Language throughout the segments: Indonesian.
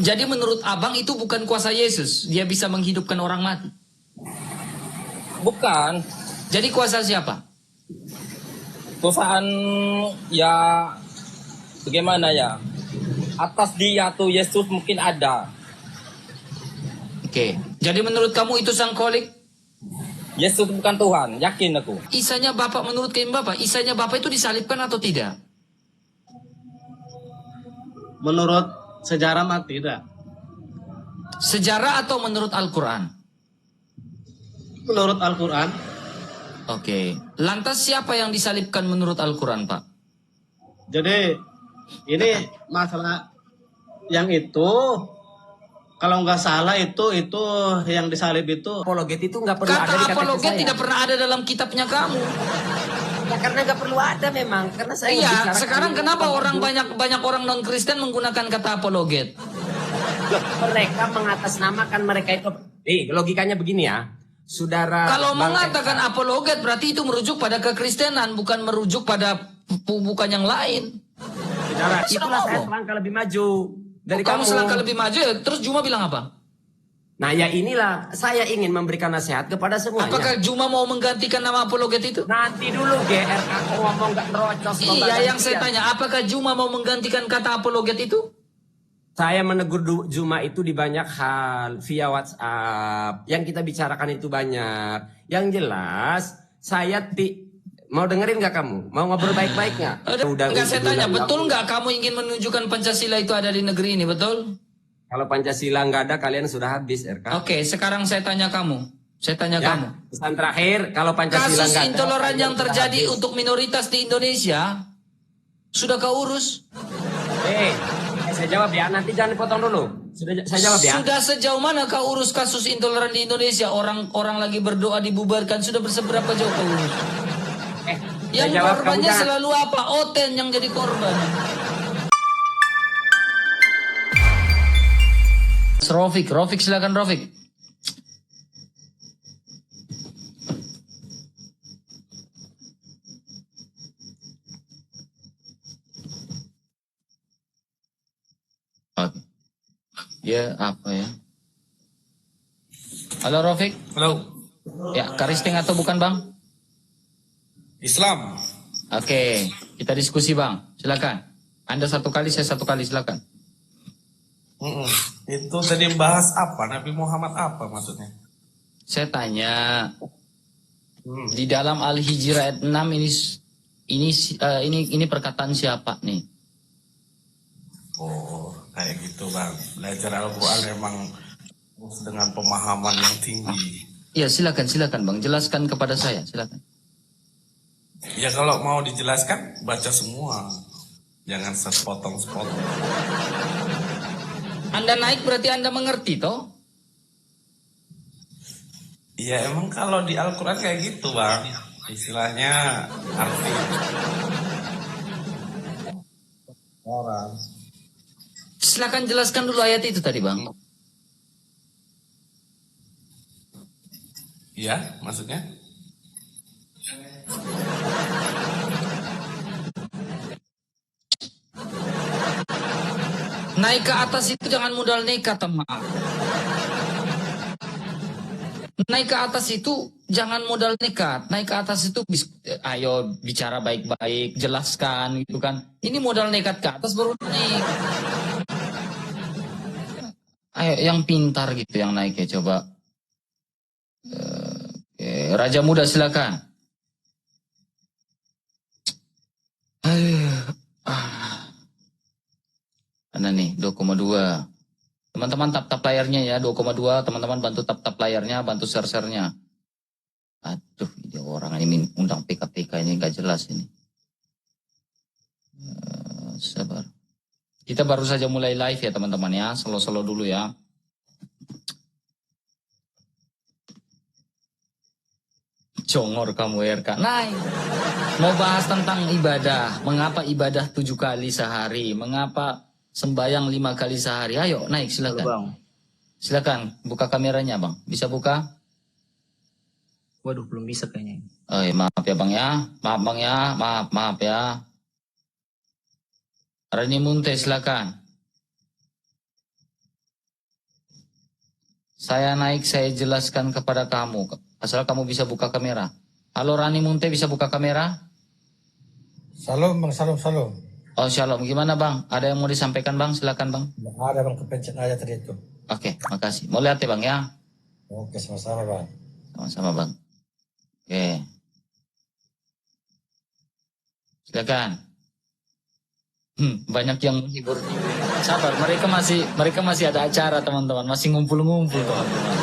Jadi menurut abang itu bukan kuasa Yesus. Dia bisa menghidupkan orang mati. Bukan. Jadi kuasa siapa? Perusahaan ya bagaimana ya? Atas dia tuh Yesus mungkin ada. Oke. Jadi menurut kamu itu sang kolik? Yesus bukan Tuhan, yakin aku. Isanya Bapak menurut kalian Bapak, Isanya Bapak itu disalibkan atau tidak? Menurut sejarah mah tidak. Sejarah atau menurut Al-Quran? Menurut Al-Quran. Oke. Lantas siapa yang disalibkan menurut Al-Quran, Pak? Jadi ini masalah yang itu, kalau nggak salah itu yang disalib itu. Apologet itu nggak perlu ada Kata di KTP apologet saya. tidak pernah ada dalam kitabnya kamu. Ya, karena nggak perlu ada memang. Karena saya Iya, membicarakan sekarang ini kenapa tentang orang hidup. banyak orang non-Kristen menggunakan kata apologet? Loh, mereka mengatasnamakan mereka itu. Logikanya begini ya, saudara. Kalau Bang mengatakan Eka. apologet berarti itu merujuk pada kekristenan, bukan merujuk pada bukan yang lain. Saudara, Sudah itulah saya ngomong. selangkah lebih maju dari Kamu kamu. selangkah lebih maju ya, terus Juma bilang apa? Nah ya inilah saya ingin memberikan nasihat kepada semuanya. Apakah Juma mau menggantikan nama apologet itu? Nanti dulu GRK kok ngomong nggak nerocos. Iya, yang saya tanya, apakah Juma mau menggantikan kata apologet itu? Saya menegur Juma itu di banyak hal via WhatsApp. Yang kita bicarakan itu banyak. Yang jelas saya mau dengerin nggak kamu? Mau ngobrol baik-baik nggak? Enggak, saya tanya, betul nggak kamu ingin menunjukkan Pancasila itu ada di negeri ini, betul? Kalau Pancasila nggak ada, kalian sudah habis, RK. Oke, sekarang saya tanya kamu. Saya tanya Ya, kamu. pesan terakhir, kalau Pancasila Kasus nggak ada, intoleran kalian yang sudah terjadi habis. untuk minoritas di Indonesia sudah kau urus? Saya jawab ya, nanti jangan dipotong dulu. Saya jawab ya. Sudah sejauh mana kau urus kasus intoleran di Indonesia? Orang lagi berdoa dibubarkan, sudah seberapa jauh kau urus? Saya Yang jawab, kamu korbannya jangan. selalu apa? Oten yang jadi korban. Rofik silakan Rofik. Oke. Ya apa ya? Halo Rofik. Halo, Ya karisting atau bukan bang? Islam. Oke, kita diskusi bang. Silakan. Anda satu kali, saya satu kali. Silakan. Itu tadi bahas apa? Nabi Muhammad apa maksudnya? Saya tanya di dalam Al-Hijr ayat 6 ini perkataan siapa nih? Oh, kayak gitu bang. Belajar Al-Quran memang dengan pemahaman yang tinggi. Ya silakan bang, jelaskan kepada saya. Silakan. Ya kalau mau dijelaskan, baca semua. Jangan sepotong-sepotong. Anda naik berarti Anda mengerti toh? Iya emang kalau di Al-Quran kayak gitu bang. Istilahnya arti orang. Silakan jelaskan dulu ayat itu tadi bang. Iya maksudnya? Naik ke atas itu jangan modal nekat, maaf. Naik ke atas itu jangan modal nekat. Naik ke atas itu ayo bicara baik-baik, jelaskan gitu kan. Ini modal nekat ke atas baru naik. Ayo yang pintar gitu yang naik ya coba. Raja Muda silakan. Ada nih 2,2. Teman-teman tap-tap layarnya ya 2,2. Teman-teman bantu tap-tap layarnya, bantu share-share-nya. Aduh, ini orang ini undang PKPK ini gak jelas ini. Sabar. Kita baru saja mulai live ya teman-teman ya. Slow-slow dulu ya. Congor kamu RK. Nah, mau bahas tentang ibadah. Mengapa ibadah 7 kali sehari? Mengapa sembayang 5 kali sehari? Ayo naik silakan. Bang. Silakan buka kameranya bang. Bisa buka? Waduh, belum bisa kayaknya. Oh, iya, maaf ya bang ya. Maaf bang ya. Maaf ya. Rani Munte silakan. Saya naik, saya jelaskan kepada kamu. Asal kamu bisa buka kamera. Halo Rani Munte, bisa buka kamera? Salam bang, salam. Oh shalom, gimana bang? Ada yang mau disampaikan bang? Silakan bang. Nggak ada bang, kepencet aja tadi itu. Oke, makasih. Mau lihat ya bang ya? Oke, sama-sama bang. Sama-sama bang. Oke. Silakan. Banyak yang menghibur. Sabar, mereka masih ada acara teman-teman, masih ngumpul-ngumpul teman-teman.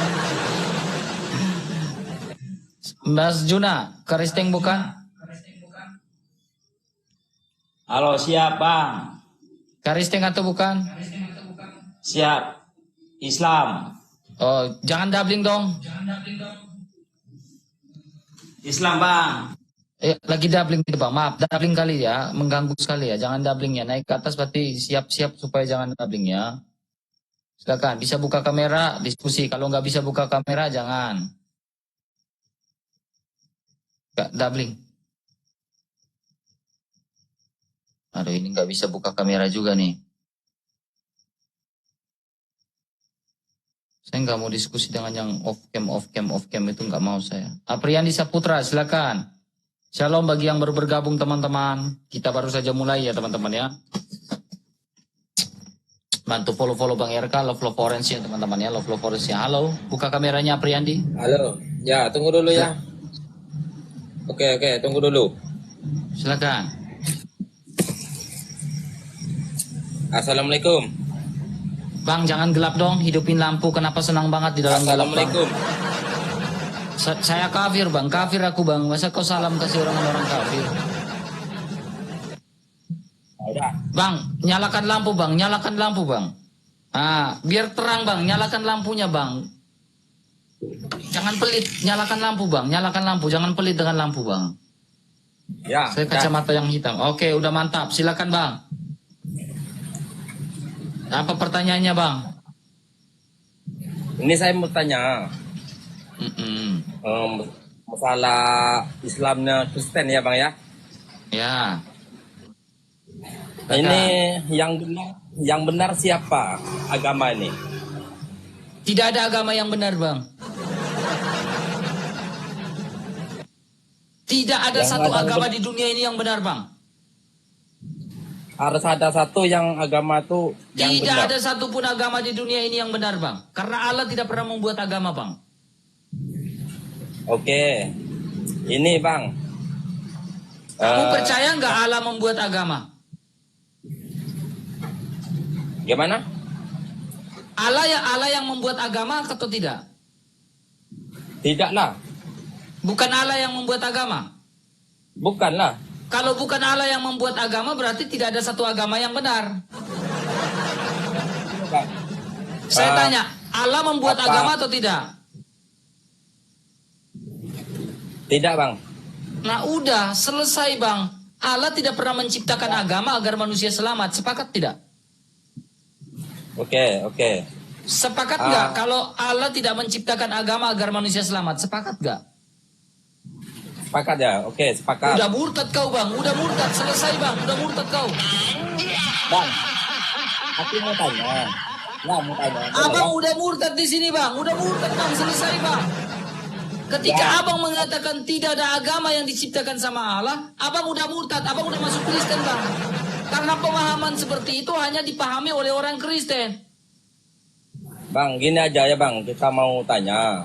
Mas Juna, Karisteng bukan? Halo, siap bang. Karisteng atau bukan? Siap. Islam. Oh, jangan doubling dong. Islam bang. Lagi doubling gitu bang, maaf, doubling kali ya, mengganggu sekali ya, jangan doubling ya, naik ke atas berarti siap-siap supaya jangan doubling ya. Silakan, bisa buka kamera, diskusi, kalau nggak bisa buka kamera jangan. Nggak doubling. Aduh, ini nggak bisa buka kamera juga nih. Saya nggak mau diskusi dengan yang off cam itu nggak mau saya. Apriandi Saputra, silakan. Shalom bagi yang baru bergabung teman-teman. Kita baru saja mulai ya teman-teman ya. Bantu follow Bang RK, Love Forens ya teman-teman ya, Love Forens ya. Halo, buka kameranya Apriandi. Halo. Ya, tunggu dulu ya. Oke, tunggu dulu. Silakan. Assalamualaikum. Bang, jangan gelap dong, hidupin lampu. Kenapa senang banget di dalam gelap, Bang? Assalamualaikum. Saya kafir, Bang. Kafir aku, Bang. Masa kau salam kasih orang kafir? Bang, nyalakan lampu, Bang. Nyalakan lampu, Bang. Ah, biar terang, Bang. Nyalakan lampunya, Bang. Jangan pelit. Nyalakan lampu, Bang. Nyalakan lampu. Jangan pelit dengan lampu, Bang. Ya. Saya kacamata yang hitam. Oke, udah mantap. Silakan, Bang. Apa pertanyaannya, Bang? Ini saya mau tanya. Masalah Islamnya Kristen ya bang ya? Ya. Ini yang benar siapa agama ini? Tidak ada agama yang benar, Bang. Tidak ada satu agama di dunia ini yang benar, Bang. Harus ada satu yang agama itu yang Tidak benar. ada satupun agama di dunia ini yang benar, Bang. Karena Allah tidak pernah membuat agama, Bang. Oke. Ini bang. Kamu percaya nggak Allah membuat agama? Gimana? Allah yang membuat agama atau tidak? Tidaklah. Bukan Allah yang membuat agama. Bukanlah. Kalau bukan Allah yang membuat agama, berarti tidak ada satu agama yang benar. Saya tanya, Allah membuat agama atau tidak? Tidak bang. Nah udah, selesai Bang. Allah tidak pernah menciptakan agama agar manusia selamat. Sepakat tidak? Oke. Sepakat nggak kalau Allah tidak menciptakan agama agar manusia selamat? Sepakat nggak? Sepakat ya? Oke, sepakat. Udah murtad kau Bang, udah murtad. Selesai Bang, udah murtad kau. Bang, aku mau tanya. Mau tanya. Abang udah murtad di sini Bang, udah murtad Bang, selesai Bang. Ketika abang mengatakan tidak ada agama yang diciptakan sama Allah, abang udah murtad, abang udah masuk Kristen Bang. Karena pemahaman seperti itu hanya dipahami oleh orang Kristen. Bang, gini aja ya bang, kita mau tanya.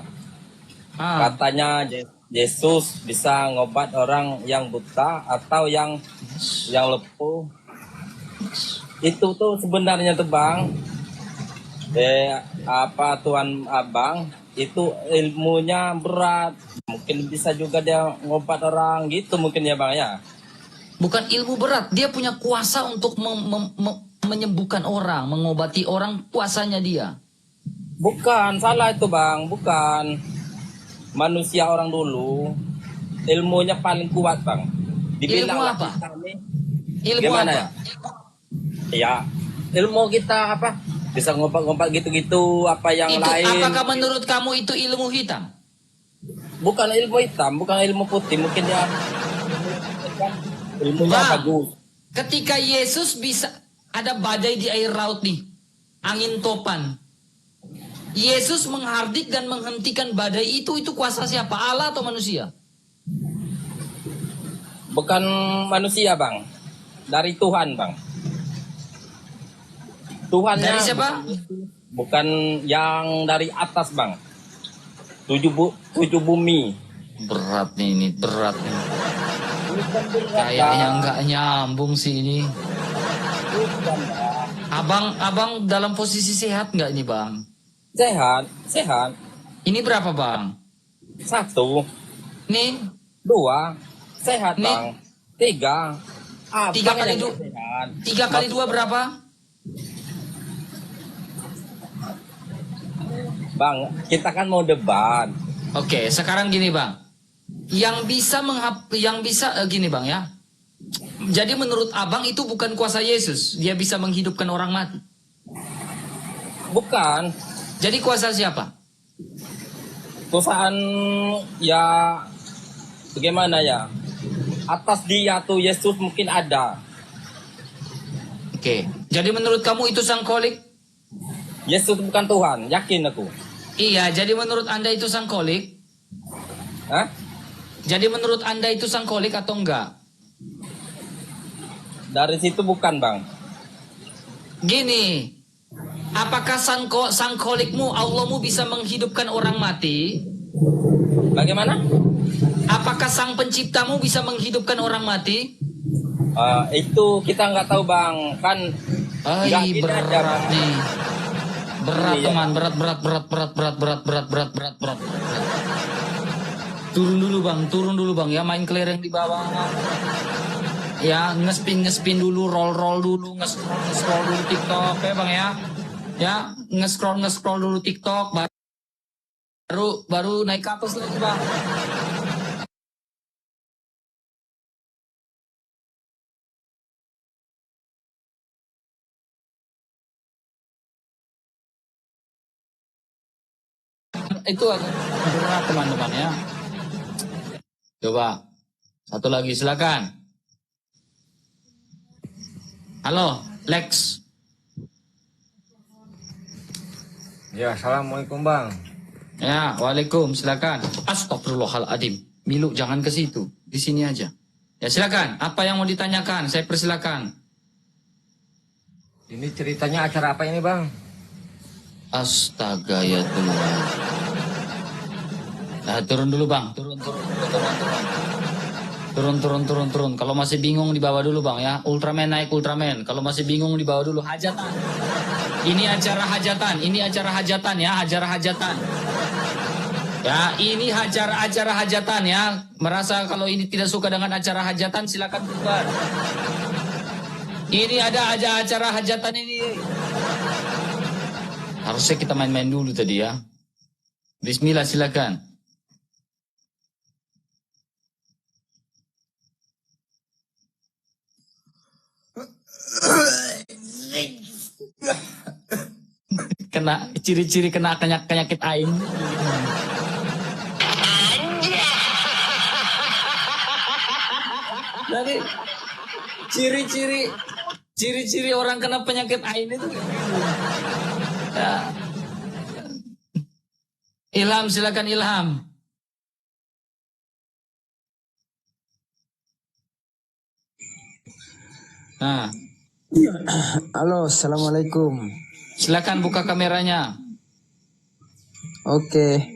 Katanya Yesus bisa ngobat orang yang buta atau yang lepuh. Itu tuh sebenarnya tuh bang, Tuhan abang itu ilmunya berat. Mungkin bisa juga dia ngobat orang gitu mungkin ya bang ya. Bukan ilmu berat, dia punya kuasa untuk menyembuhkan orang, mengobati orang, kuasanya dia. Bukan, salah itu bang, bukan. Manusia orang dulu ilmunya paling kuat bang. Ilmu apa? Ilmu gimana apa? Ya? Ya, ilmu kita apa? Bisa ngompat gitu-gitu apa yang Itu, lain. apakah menurut kamu itu ilmu hitam? Bukan ilmu hitam, bukan ilmu putih, mungkin dia ilmunya Bang, bagus. ketika Yesus bisa ada badai di air laut nih, angin topan. Yesus menghardik dan menghentikan badai itu kuasa siapa? Allah atau manusia? Bukan manusia bang, dari Tuhan bang. Tuhannya Dari siapa? bukan yang dari atas bang. Tujuh bumi. Berat nih ini, berat nih. Bukan berat, Kayaknya Bang. nggak nyambung sih ini. Bukan, Bang. Abang dalam posisi sehat nggak ini bang? Sehat. Ini berapa bang? 1, Nih 2, sehat Nih. bang. 3, Tiga abang kali yang du- sehat. 3 kali 2 berapa? Bang, kita kan mau debat. Oke, sekarang gini bang. Gini bang ya. Jadi menurut abang itu bukan kuasa Yesus. Dia bisa menghidupkan orang mati. Bukan. Jadi kuasa siapa? Perusahaan ya bagaimana ya? Atas dia tuh Yesus mungkin ada. Oke. Jadi menurut kamu itu sang kolik? Yesus bukan Tuhan, yakin aku. Iya, jadi menurut anda itu sang kolik? Hah? Jadi menurut anda itu sang kolik atau enggak? Dari situ bukan bang. Gini, apakah sang kolikmu, Allahmu bisa menghidupkan orang mati? Bagaimana? Apakah sang penciptamu bisa menghidupkan orang mati? Itu kita nggak tahu bang. Kan nggak Ay, gini aja, berat Bang. nih. Berat Iya. teman, berat. Turun dulu bang ya, main kelereng di bawah. Ya, ngespin dulu, roll dulu, nge-scroll dulu TikTok ya bang ya. Ya, nge-scroll dulu TikTok, baru naik ke atas lagi bang. Itu agak berat teman-teman ya. Coba, satu lagi silakan. Halo, Lex. Ya, assalamualaikum bang. Ya, waalaikum, silakan. Astagfirullahaladzim. Milu, jangan ke situ. Di sini aja. Ya, silakan. Apa yang mau ditanyakan? Saya persilakan. Ini ceritanya acara apa ini bang? Astaga ya Tuhan. Nah, turun dulu bang. Turun. Kalau masih bingung dibawa dulu bang ya. Ultraman naik Ultraman. Kalau masih bingung dibawa dulu hajatan. Ini acara hajatan ya. Acara hajatan. Ya, ini acara hajatan ya. Merasa kalau ini tidak suka dengan acara hajatan silakan keluar. Ini ada acara hajatan ini. Harusnya kita main-main dulu tadi ya. Bismillah silakan. Kena ciri-ciri kena penyakit ain. Jadi ciri-ciri orang kena penyakit ain itu. Ya. Ilham, silakan Ilham. Nah, Halo, assalamualaikum. silakan buka kameranya. Oke,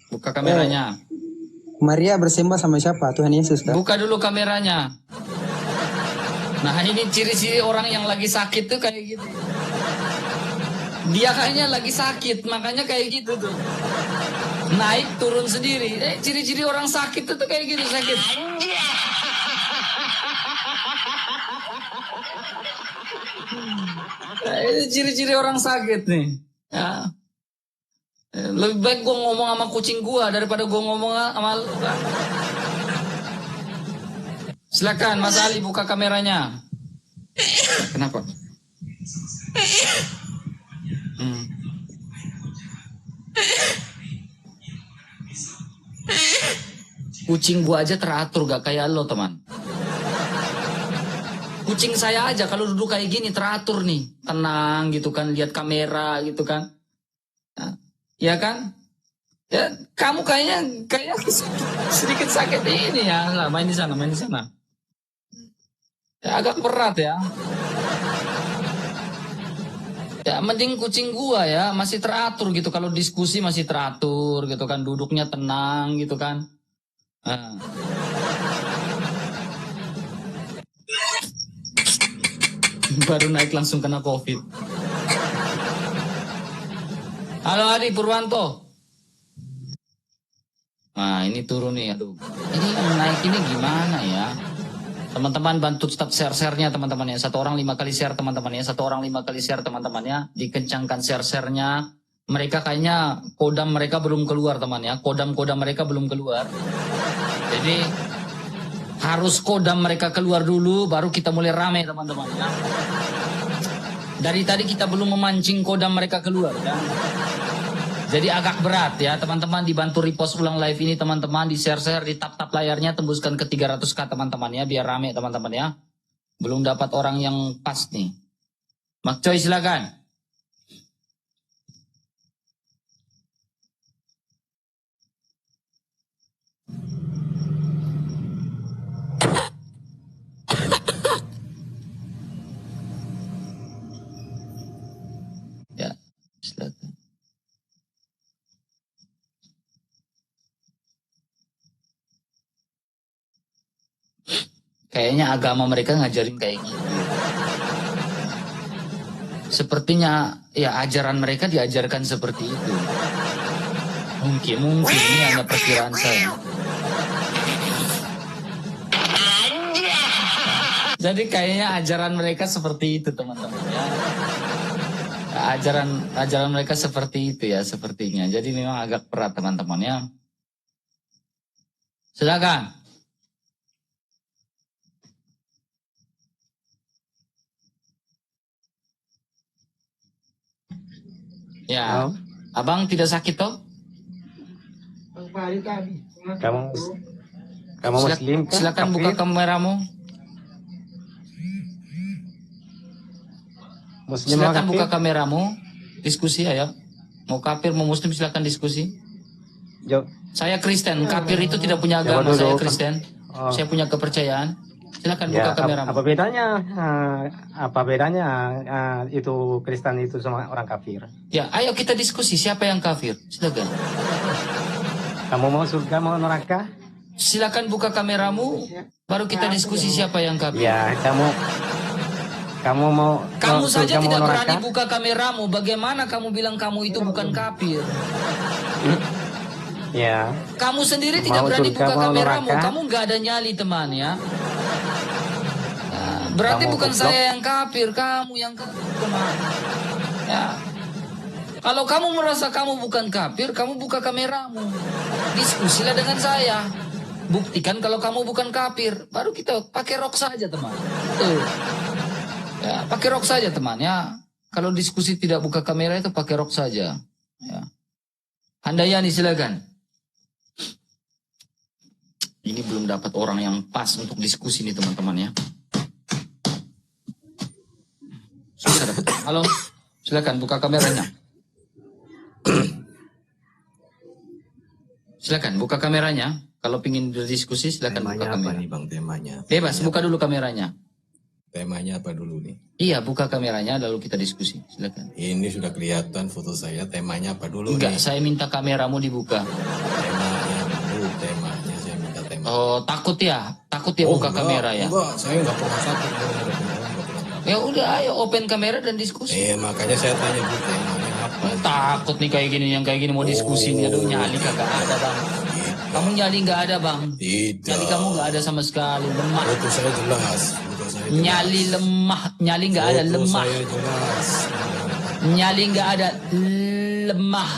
Buka kameranya. Maria bersembah sama siapa? Tuhan Yesus kah? Buka dulu kameranya. Nah, ini ciri-ciri orang yang lagi sakit tuh kayak gitu. Dia kayaknya lagi sakit, makanya kayak gitu tuh. Naik turun sendiri. Ciri-ciri orang sakit tuh kayak gitu sakit. Nah, ini ciri-ciri orang sakit nih. Ya. Lebih baik gue ngomong sama kucing gue daripada gue ngomong sama lu. Silakan Mas Ali buka kameranya. Kenapa? Kucing gua aja teratur gak kayak lo teman. Kucing saya aja kalau duduk kayak gini teratur nih. Tenang gitu kan, lihat kamera gitu kan. Ya kan? Ya, kamu kayaknya sedikit sakit ini ya. Lah, main di sana. Ya, agak berat ya. Ya, mending kucing gua ya, masih teratur gitu. Kalau diskusi masih teratur gitu kan, duduknya tenang gitu kan. Nah. Baru naik langsung kena COVID. Halo Adi Purwanto. Nah ini turun nih, aduh. Ini yang naik ini gimana ya? Teman-teman bantu tetap share-nya teman-teman ya. 1 orang 5 kali share teman-teman ya. 1 orang 5 kali share teman-teman ya. Dikencangkan share-nya. Mereka kayaknya kodam mereka belum keluar teman ya. Kodam-kodam mereka belum keluar. Jadi harus kodam mereka keluar dulu baru kita mulai rame teman-teman ya. Dari tadi kita belum memancing kodam mereka keluar ya. Jadi agak berat ya teman-teman, dibantu repost ulang live ini teman-teman, di share-share, di tap-tap layarnya, tembuskan ke 300k teman-teman ya, biar rame teman-teman ya. Belum dapat orang yang pas nih. Mak Coy silakan. Ya, silakan. Kayaknya agama mereka ngajarin kayak gitu. Sepertinya ya ajaran mereka diajarkan seperti itu. Mungkin ini hanya perkiraan saya. Jadi kayaknya ajaran mereka seperti itu teman-teman ya. Ajaran mereka seperti itu ya sepertinya. Jadi memang agak berat teman-teman ya. Silakan. Ya, abang tidak sakit toh? Kamu muslim? Silakan buka kameramu. Muslim Silakan buka kameramu. Diskusi ayo. Mau kafir, mau muslim silakan diskusi. Jo. Saya Kristen, kafir itu tidak punya agama, saya Kristen. Saya punya kepercayaan. Silakan buka kameramu. Apa bedanya itu Kristen itu sama orang kafir? Ya, ayo kita diskusi siapa yang kafir. Silakan. Kamu mau surga mau neraka? Silakan buka kameramu, baru kita diskusi siapa yang kafir. Ya, kamu mau Kamu saja surga, tidak mau berani neraka? buka kameramu. Bagaimana kamu bilang kamu itu bukan kafir? Ya. Kamu sendiri tidak Mau berani surga, buka mau kameramu. neraka? Kamu nggak ada nyali teman ya. Berarti Kamu bukan goblok. saya yang kafir, kamu yang kafir teman. Ya. Kalau kamu merasa kamu bukan kafir, kamu buka kameramu. Diskusilah dengan saya. Buktikan kalau kamu bukan kafir. Baru kita pakai rok saja teman. Tuh. Ya, pakai rok saja teman ya. Kalau diskusi tidak buka kamera itu pakai rok saja. Ya. Handayani silakan. Ini belum dapat orang yang pas untuk diskusi nih teman-teman ya. Susah dapat. Halo, silakan buka kameranya. Silakan buka kameranya. Kalau pingin berdiskusi silakan buka Temanya apa kamera. nih bang temanya? Bebas, buka dulu kameranya. Temanya apa dulu nih? Iya, buka kameranya lalu kita diskusi. Silakan. Ini sudah kelihatan foto saya. Temanya apa dulu Enggak, nih? saya minta kameramu dibuka. Temanya dulu. Temanya saya minta tema. Oh, takut ya buka kamera ya. Enggak, saya nggak pernah takut. Ya udah, ayo open kamera dan diskusi. Makanya saya tanya dulu temanya apa. Takut nih kayak gini, yang kayak gini mau diskusi nih. Aduh, nyali kagak ada bang. Kamu nyali nggak ada bang. Tidak. Nyali kamu nggak ada sama sekali, lemah. Foto saya jelas. Nyali lemah, nyali nggak ada, Foto lemah. saya jelas. Nyali nggak ada, lemah.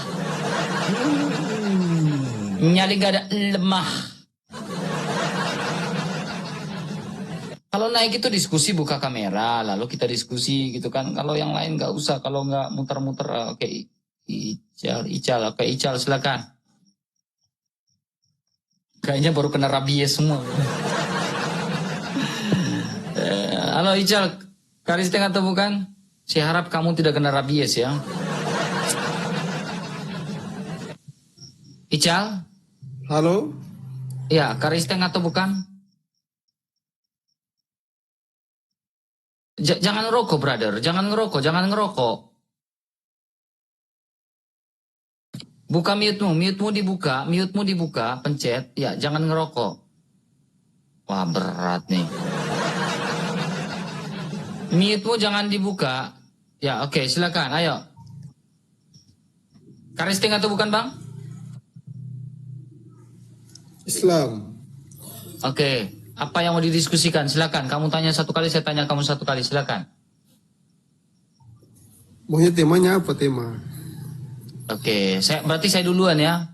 Nyali nggak ada, lemah. Kalau naik itu diskusi buka kamera, lalu kita diskusi gitu kan. Kalau yang lain nggak usah, kalau nggak muter-muter, oke. Ical, silakan. Kayaknya baru kena rabies semua. Halo Ical, Karisteng atau bukan? Saya harap kamu tidak kena rabies ya. Ical? Halo? Ya, Karisteng atau bukan? Jangan ngerokok, brother. Jangan ngerokok. Buka mute-mu dibuka, pencet. Ya, jangan ngerokok. Wah, berat nih. Mute-mu jangan dibuka. Ya, oke, silakan. Ayo. Karisteng atau bukan, Bang? Islam. Oke. Apa yang mau didiskusikan? Silakan. Kamu tanya satu kali, saya tanya kamu satu kali. Silakan. Maunya temanya apa tema? Oke, berarti saya duluan ya.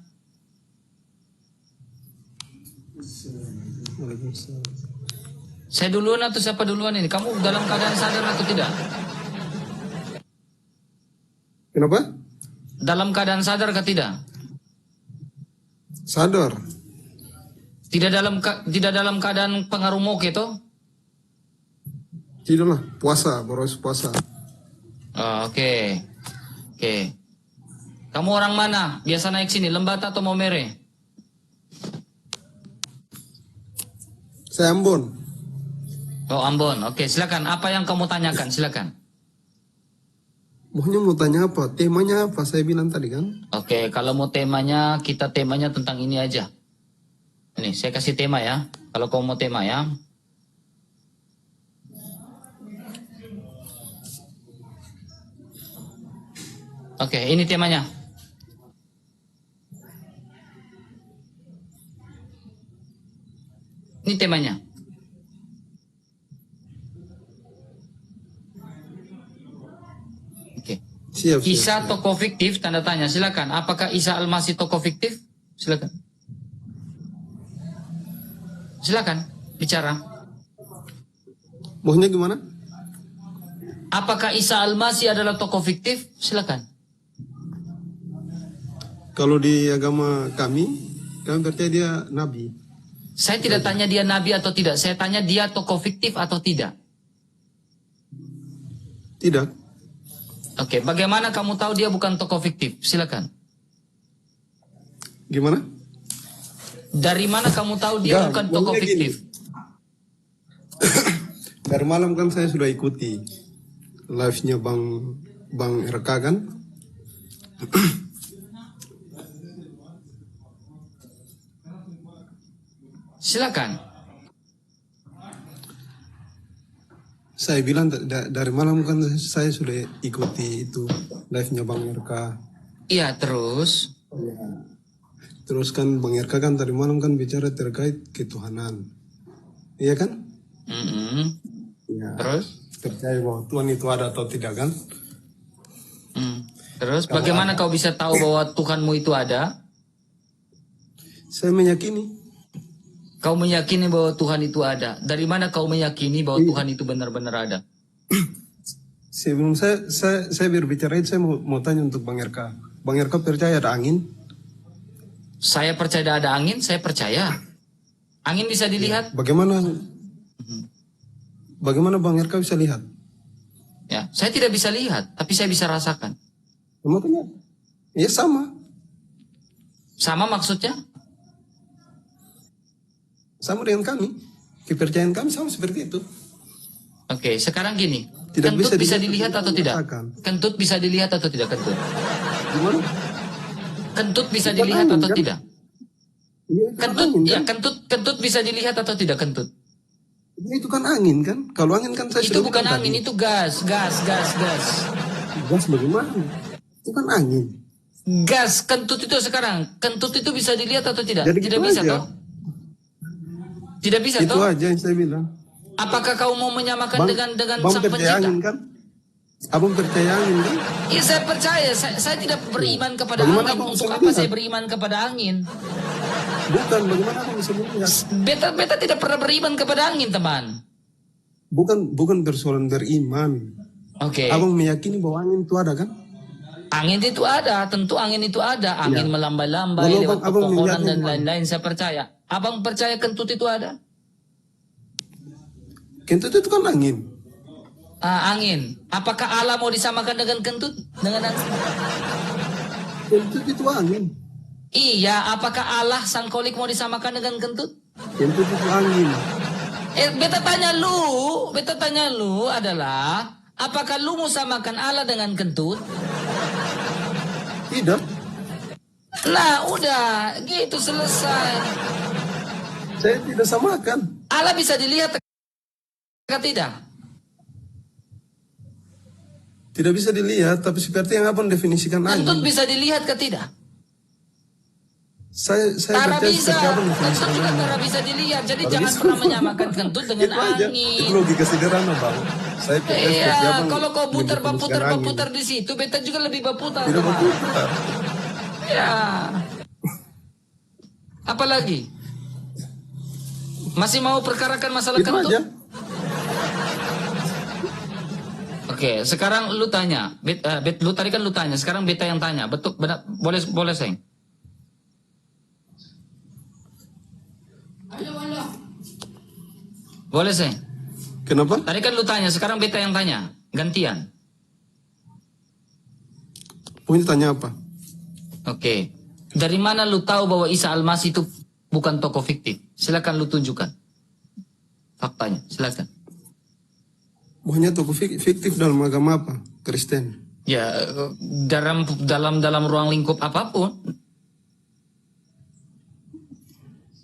Saya duluan atau siapa duluan ini? Kamu dalam keadaan sadar atau tidak? Kenapa? Dalam keadaan sadar atau tidak? Sadar. Tidak dalam keadaan pengaruh moke toh? Tidaklah, puasa, baru puasa. Oh, oke. Kamu orang mana? Biasa naik sini, Lembata atau Momere? Saya Ambon. Oh, Ambon. Oke, silakan. Apa yang kamu tanyakan? Silakan. Maunya mau tanya apa? Temanya apa? Saya bilang tadi kan. Oke, kalau mau temanya, kita temanya tentang ini aja. Ini, saya kasih tema ya. Kalau kamu mau tema ya. Oke, ini temanya. Ini temanya. Oke. Siap. Isa tokoh fiktif, tanda tanya. Silakan. Apakah Isa Al-Masih tokoh fiktif? Silakan. Silakan bicara. Maunya gimana? Apakah Isa Al-Masih adalah tokoh fiktif? Silakan. Kalau di agama kami percaya dia nabi. Saya tidak tanya dia nabi atau tidak. Saya tanya dia tokoh fiktif atau tidak. Tidak. Oke, bagaimana kamu tahu dia bukan tokoh fiktif? Silakan. Gimana? Dari mana kamu tahu dia bukan tokoh fiktif? Dari malam kan saya sudah ikuti live-nya Bang RK kan. Silakan. Saya bilang dari malam kan saya sudah ikuti itu live-nya Bang RK. Iya, terus? Terus kan Bang RK kan tadi malam kan bicara terkait ketuhanan. Iya kan? Ya. Terus? Percaya bahwa Tuhan itu ada atau tidak kan? Terus bagaimana kau bisa tahu bahwa Tuhanmu itu ada? Saya meyakini. Kau meyakini bahwa Tuhan itu ada. Dari mana kau meyakini bahwa Tuhan itu benar-benar ada? Sebelum saya berbicara itu saya mau tanya untuk Bang RK. Bang RK percaya ada angin? Saya percaya ada angin, saya percaya. Angin bisa dilihat? Bagaimana Bang RK bisa lihat? Ya, saya tidak bisa lihat, tapi saya bisa rasakan. Makanya, ya sama. Sama maksudnya? Sama dengan kami. Kepercayaan kami sama seperti itu. Oke, sekarang gini. Tidak kentut bisa dilihat atau tidak? Kentut bisa dilihat atau tidak kentut? Gimana? Kentut bisa dilihat atau kan? tidak? Ya, Kentut, angin, ya kan? kentut bisa dilihat atau tidak kentut? Ya, itu kan angin kan? Kalau angin kan saya Itu sudah bukan bilang angin, tadi. itu gas. Gas bagaimana? Itu kan angin. Gas, kentut itu sekarang. Kentut itu bisa dilihat atau tidak? Jadi Tidak gitu bisa aja. toh? Tidak bisa Itu toh? aja yang saya bilang. Apakah kau mau menyamakan dengan Bang sang percaya pencipta? angin kan? Abang percaya angin kan? Iya, saya percaya. Saya tidak beriman kepada Bagaimana angin. abang Untuk bisa apa melihat? saya beriman kepada angin? Bukan, bagaimana abang bisa melihat? Beta tidak pernah beriman kepada angin, teman. Bukan persoalan beriman. Oke. Abang meyakini bahwa angin itu ada kan? Angin itu ada, tentu angin itu ada. Angin melambai-lambai Walau lewat abang pepohonan melihatnya, dan Bang. lain-lain, saya percaya. Abang percaya kentut itu ada? Kentut itu kan angin. Angin. Apakah Allah mau disamakan dengan kentut? Dengan angin? Kentut itu angin. Iya, apakah Allah sang kolik mau disamakan dengan kentut? Kentut itu angin. Beta tanya lu adalah, apakah lu mau samakan Allah dengan kentut? Tidak. Nah, udah, gitu selesai. Saya tidak samakan. Allah bisa dilihat atau tidak? Tidak bisa dilihat, tapi seperti yang abang definisikan angin. Kentut bisa dilihat atau tidak? Saya Tara percaya bisa, seperti abang kentut definisikan juga angin. tara bisa dilihat. Jadi Tara jangan bisa. pernah menyamakan kentut dengan Itu aja. angin. Itu logika sederhana, Bang. Saya percaya seperti Iya, abang kalau kau mendefinisikan angin. berputar di situ, beta juga lebih berputar. Tidak teman. berputar. Ya. Apalagi? Masih mau perkarakan masalah Itu kentut? aja. Oke, sekarang lu tanya. Lu tadi kan lu tanya, sekarang beta yang tanya. Betul, benar, boleh, Seng. Boleh, Seng. Kenapa? Tadi kan lu tanya, sekarang beta yang tanya. Gantian. Mau tanya apa? Oke. Dari mana lu tahu bahwa Isa Al-Masih itu bukan tokoh fiktif? Silakan lu tunjukkan faktanya. Silakan. Maunya tokoh fiktif dalam agama apa? Kristen. Ya, dalam ruang lingkup apapun.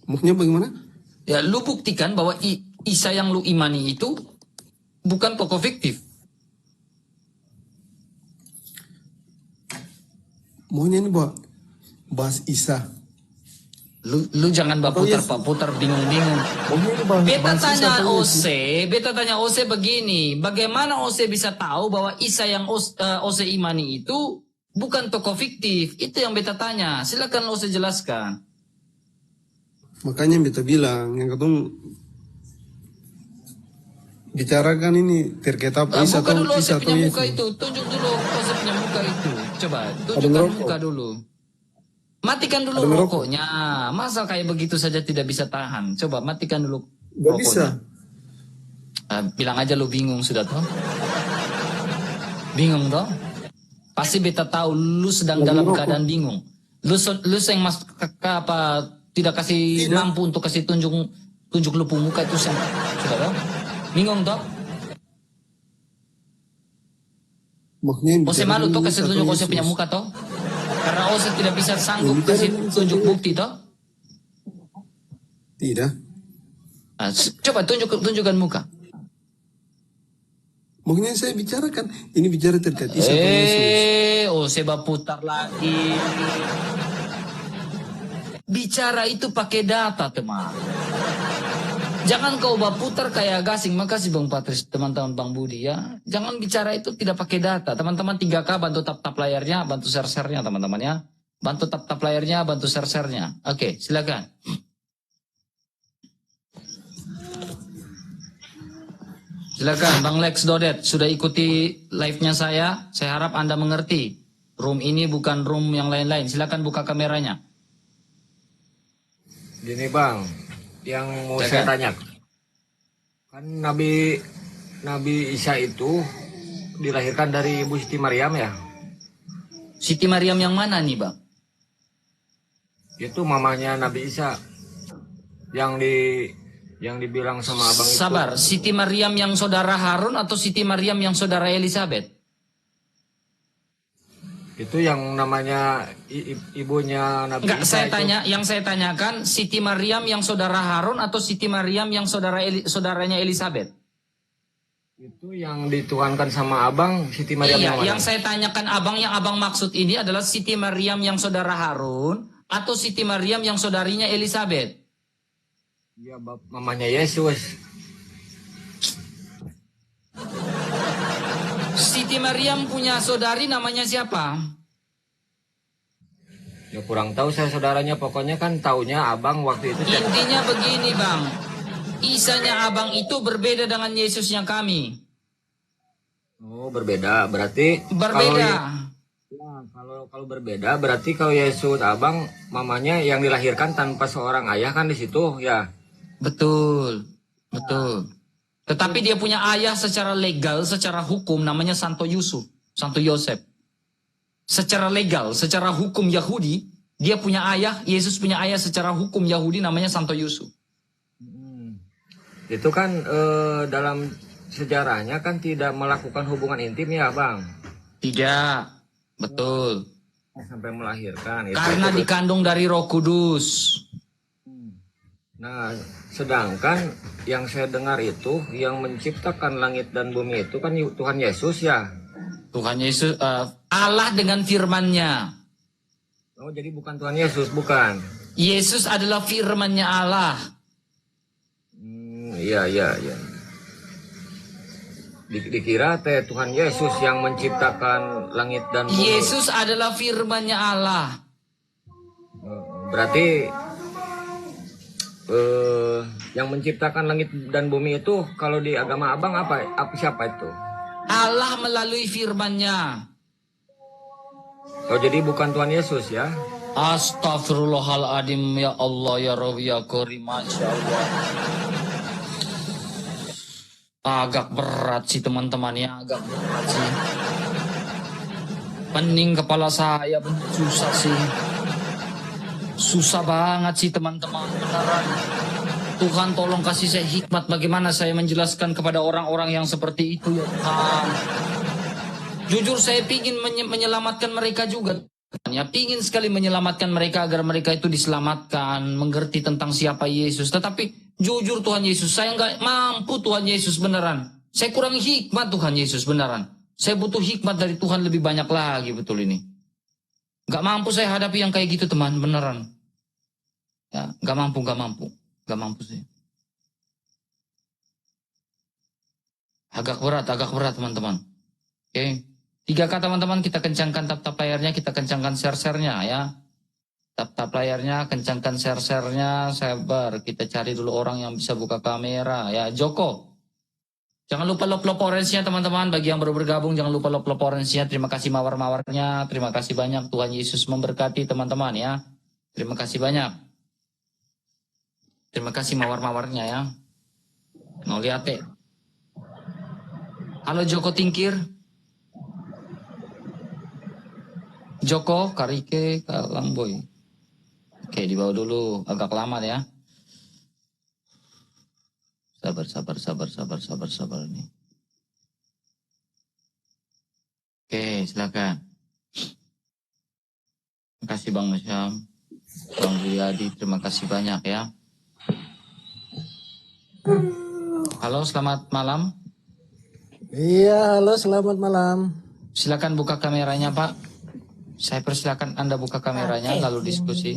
Maunya bagaimana? Ya, lu buktikan bahwa Isa yang lu imani itu bukan tokoh fiktif. Maunya ini bahas Isa. Lu jangan putar bingung-bingung. Beta tanya OC begini, bagaimana OC bisa tahu bahwa Isa yang OC imani itu bukan tokoh fiktif? Itu yang beta tanya. Silakan OC jelaskan. Makanya beta bilang, yang ketemu bicarakan ini terkait apa Isa Buka atau dulu OC Isa atau punya muka Yesus. itu. Tunjuk dulu OC punya muka itu. Coba, tunjukkan muka dulu. Matikan dulu rokoknya. Masa kayak begitu saja tidak bisa tahan? Coba matikan dulu Gak rokoknya. bisa. Bilang aja lu bingung sudah toh. Bingung toh? Pasti beta tahu lu sedang dalam keadaan bingung. Lu yang apa tidak kasih mampu untuk kasih tunjuk lu muka itu sudah toh? Bingung toh? Ose malu toh kasih tunjuk Ose punya muka toh? Karena Ose tidak bisa sanggup kasih tunjuk bukti toh? Tidak. Nah, coba tunjukkan muka. Makanya saya bicarakan, ini bicara terkait Isa atau Yesus. Ose putar lagi. Bicara itu pakai data teman. Jangan kau putar kayak gasing. Makasih Bang Patris, teman-teman Bang Budi ya. Jangan bicara itu tidak pakai data. Teman-teman 3K bantu tap-tap layarnya, bantu share-share-nya teman-teman ya. Bantu tap-tap layarnya, bantu share-share-nya. Oke, silakan. Silakan Bang Lex Dodet, sudah ikuti live-nya saya. Saya harap Anda mengerti. Room ini bukan room yang lain-lain. Silakan buka kameranya. Gini Bang, yang mau saya tanya, kan Nabi Isa itu dilahirkan dari Ibu Siti Maryam ya? Siti Maryam yang mana nih Bang? Itu mamanya Nabi Isa, yang dibilang sama abang itu. Sabar, Siti Maryam yang saudara Harun atau Siti Maryam yang saudara Elizabeth? Itu yang namanya ibunya Nabi Enggak, Isa. yang saya tanyakan Siti Maryam yang saudara Harun atau Siti Maryam yang saudaranya Elizabeth? Itu yang dituhankan sama abang, Siti Maryam iya, yang mana? yang saya tanyakan abang, yang abang maksud ini adalah Siti Maryam yang saudara Harun atau Siti Maryam yang saudarinya Elizabeth? Iya, mamanya Yesus. Siti Maryam punya saudari namanya siapa? Ya kurang tahu saya saudaranya, pokoknya kan taunya abang waktu itu. Intinya begini Bang, Isanya abang itu berbeda dengan Yesusnya kami. Oh berbeda, berarti berbeda. Kalau berbeda berarti kalau Yesus abang mamanya yang dilahirkan tanpa seorang ayah kan di situ ya. Betul. Tetapi dia punya ayah secara legal, secara hukum namanya Santo Yosef. Secara legal, secara hukum Yahudi, Dia punya ayah, Yesus punya ayah secara hukum Yahudi namanya Santo Yusuf. Itu kan dalam sejarahnya kan tidak melakukan hubungan intim ya Bang? Tidak, betul. Sampai melahirkan. Karena dikandung dari Roh Kudus. Nah, sedangkan yang saya dengar itu, yang menciptakan langit dan bumi itu kan Tuhan Yesus ya? Tuhan Yesus, Allah dengan firman-Nya. Oh, jadi bukan Tuhan Yesus, bukan? Yesus adalah firman-Nya Allah. Iya. Dikira teh Tuhan Yesus yang menciptakan langit dan bumi. Yesus adalah firman-Nya Allah. Berarti yang menciptakan langit dan bumi itu kalau di agama Abang apa siapa itu? Allah melalui firman-Nya. Oh, jadi bukan Tuhan Yesus ya? Astagfirullahaladzim, ya Allah, ya Rabbi, ya Karim, Masya Allah. Agak berat sih teman-teman ya, agak berat sih. Pening kepala saya, susah sih. Susah banget sih teman-teman, beneran. Tuhan tolong kasih saya hikmat bagaimana saya menjelaskan kepada orang-orang yang seperti itu ya Tuhan. Jujur saya ingin menyelamatkan mereka juga. Ya, pingin sekali menyelamatkan mereka agar mereka itu diselamatkan, mengerti tentang siapa Yesus. Tetapi jujur Tuhan Yesus, saya nggak mampu Tuhan Yesus beneran. Saya kurang hikmat Tuhan Yesus beneran. Saya butuh hikmat dari Tuhan lebih banyak lagi betul ini. Nggak mampu saya hadapi yang kayak gitu teman, beneran. Ya, nggak mampu sih. Agak berat teman-teman. Oke. 3 kata teman-teman, kita kencangkan tap-tap layarnya, kita kencangkan share-share-nya ya. Tap-tap layarnya, kencangkan share-share-nya, sebar. Kita cari dulu orang yang bisa buka kamera ya. Joko. Jangan lupa lop-lop orange-nya teman-teman. Bagi yang baru bergabung, jangan lupa lop-lop orange-nya. Terima kasih mawar-mawarnya. Terima kasih banyak. Tuhan Yesus memberkati teman-teman ya. Terima kasih banyak. Terima kasih mawar-mawarnya ya. Mau lihat deh. Halo Joko Tingkir. Joko, Karike, Kalangboy. Oke, dibawa dulu. Agak lama ya. Sabar nih. Oke, silakan. Terima kasih Bang Masyam. Bang Riyadi, terima kasih banyak ya. Halo, selamat malam. Iya, halo, selamat malam. Silakan buka kameranya, Pak. Saya persilakan Anda buka kameranya lalu diskusi.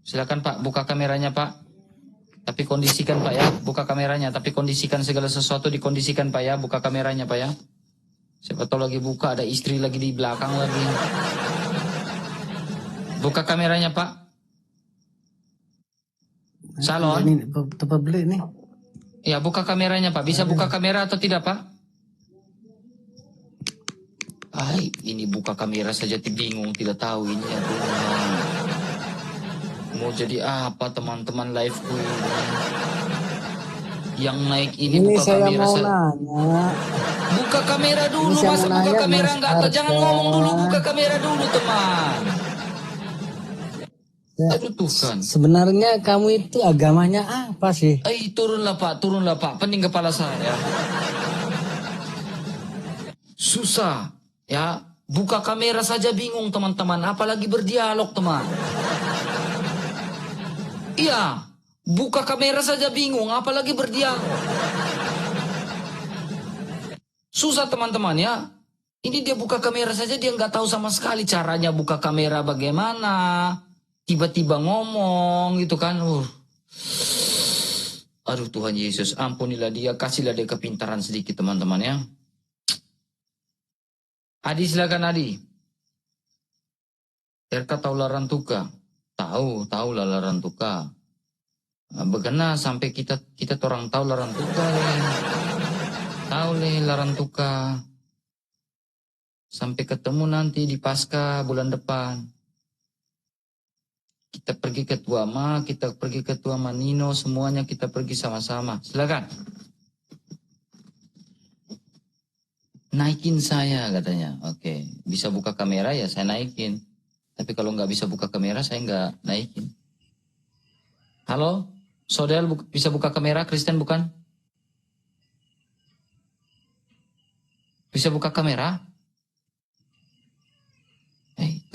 Silakan Pak, buka kameranya Pak. Tapi kondisikan Pak ya, buka kameranya. Tapi kondisikan segala sesuatu, dikondisikan Pak ya, buka kameranya Pak ya. Siapa tahu lagi buka, ada istri lagi di belakang lagi. Buka kameranya Pak. Salon. Ini tempat beli nih. Ya, buka kameranya Pak. Bisa buka kamera atau tidak Pak? Ini buka kamera saja bingung, tidak tahu ini ya Tuhan. Mau jadi apa teman-teman live-ku ini? Yang naik ini buka saya kamera mau saja. nanya. Buka kamera dulu, masa buka kamera enggak? Jangan ngomong dulu, buka kamera dulu teman. Ya, aduh Tuhan. Sebenarnya kamu itu agamanya apa sih? Turunlah Pak, pening kepala saya. Susah. Ya, buka kamera saja bingung teman-teman, apalagi berdialog teman. Iya, buka kamera saja bingung, apalagi berdialog. Susah teman-teman ya. Ini dia buka kamera saja dia nggak tahu sama sekali caranya buka kamera bagaimana. Tiba-tiba ngomong gitu kan. Aduh Tuhan Yesus, ampunilah dia, kasihlah dia kepintaran sedikit teman-teman ya. Adi silakan Adi. RK tahu Larantuka? Tahu lah Larantuka. Bagaimana sampai kita orang tahu Larantuka nih. Tahu nih Larantuka. Sampai ketemu nanti di Pasca bulan depan. Kita pergi ke Tuama, kita pergi ke Tuama Nino, semuanya kita pergi sama-sama. Silakan. naikin saya katanya. Oke, bisa buka kamera ya saya naikin. Tapi kalau nggak bisa buka kamera saya nggak naikin. Halo, Sodel bisa buka kamera, Kristen bukan? Bisa buka kamera?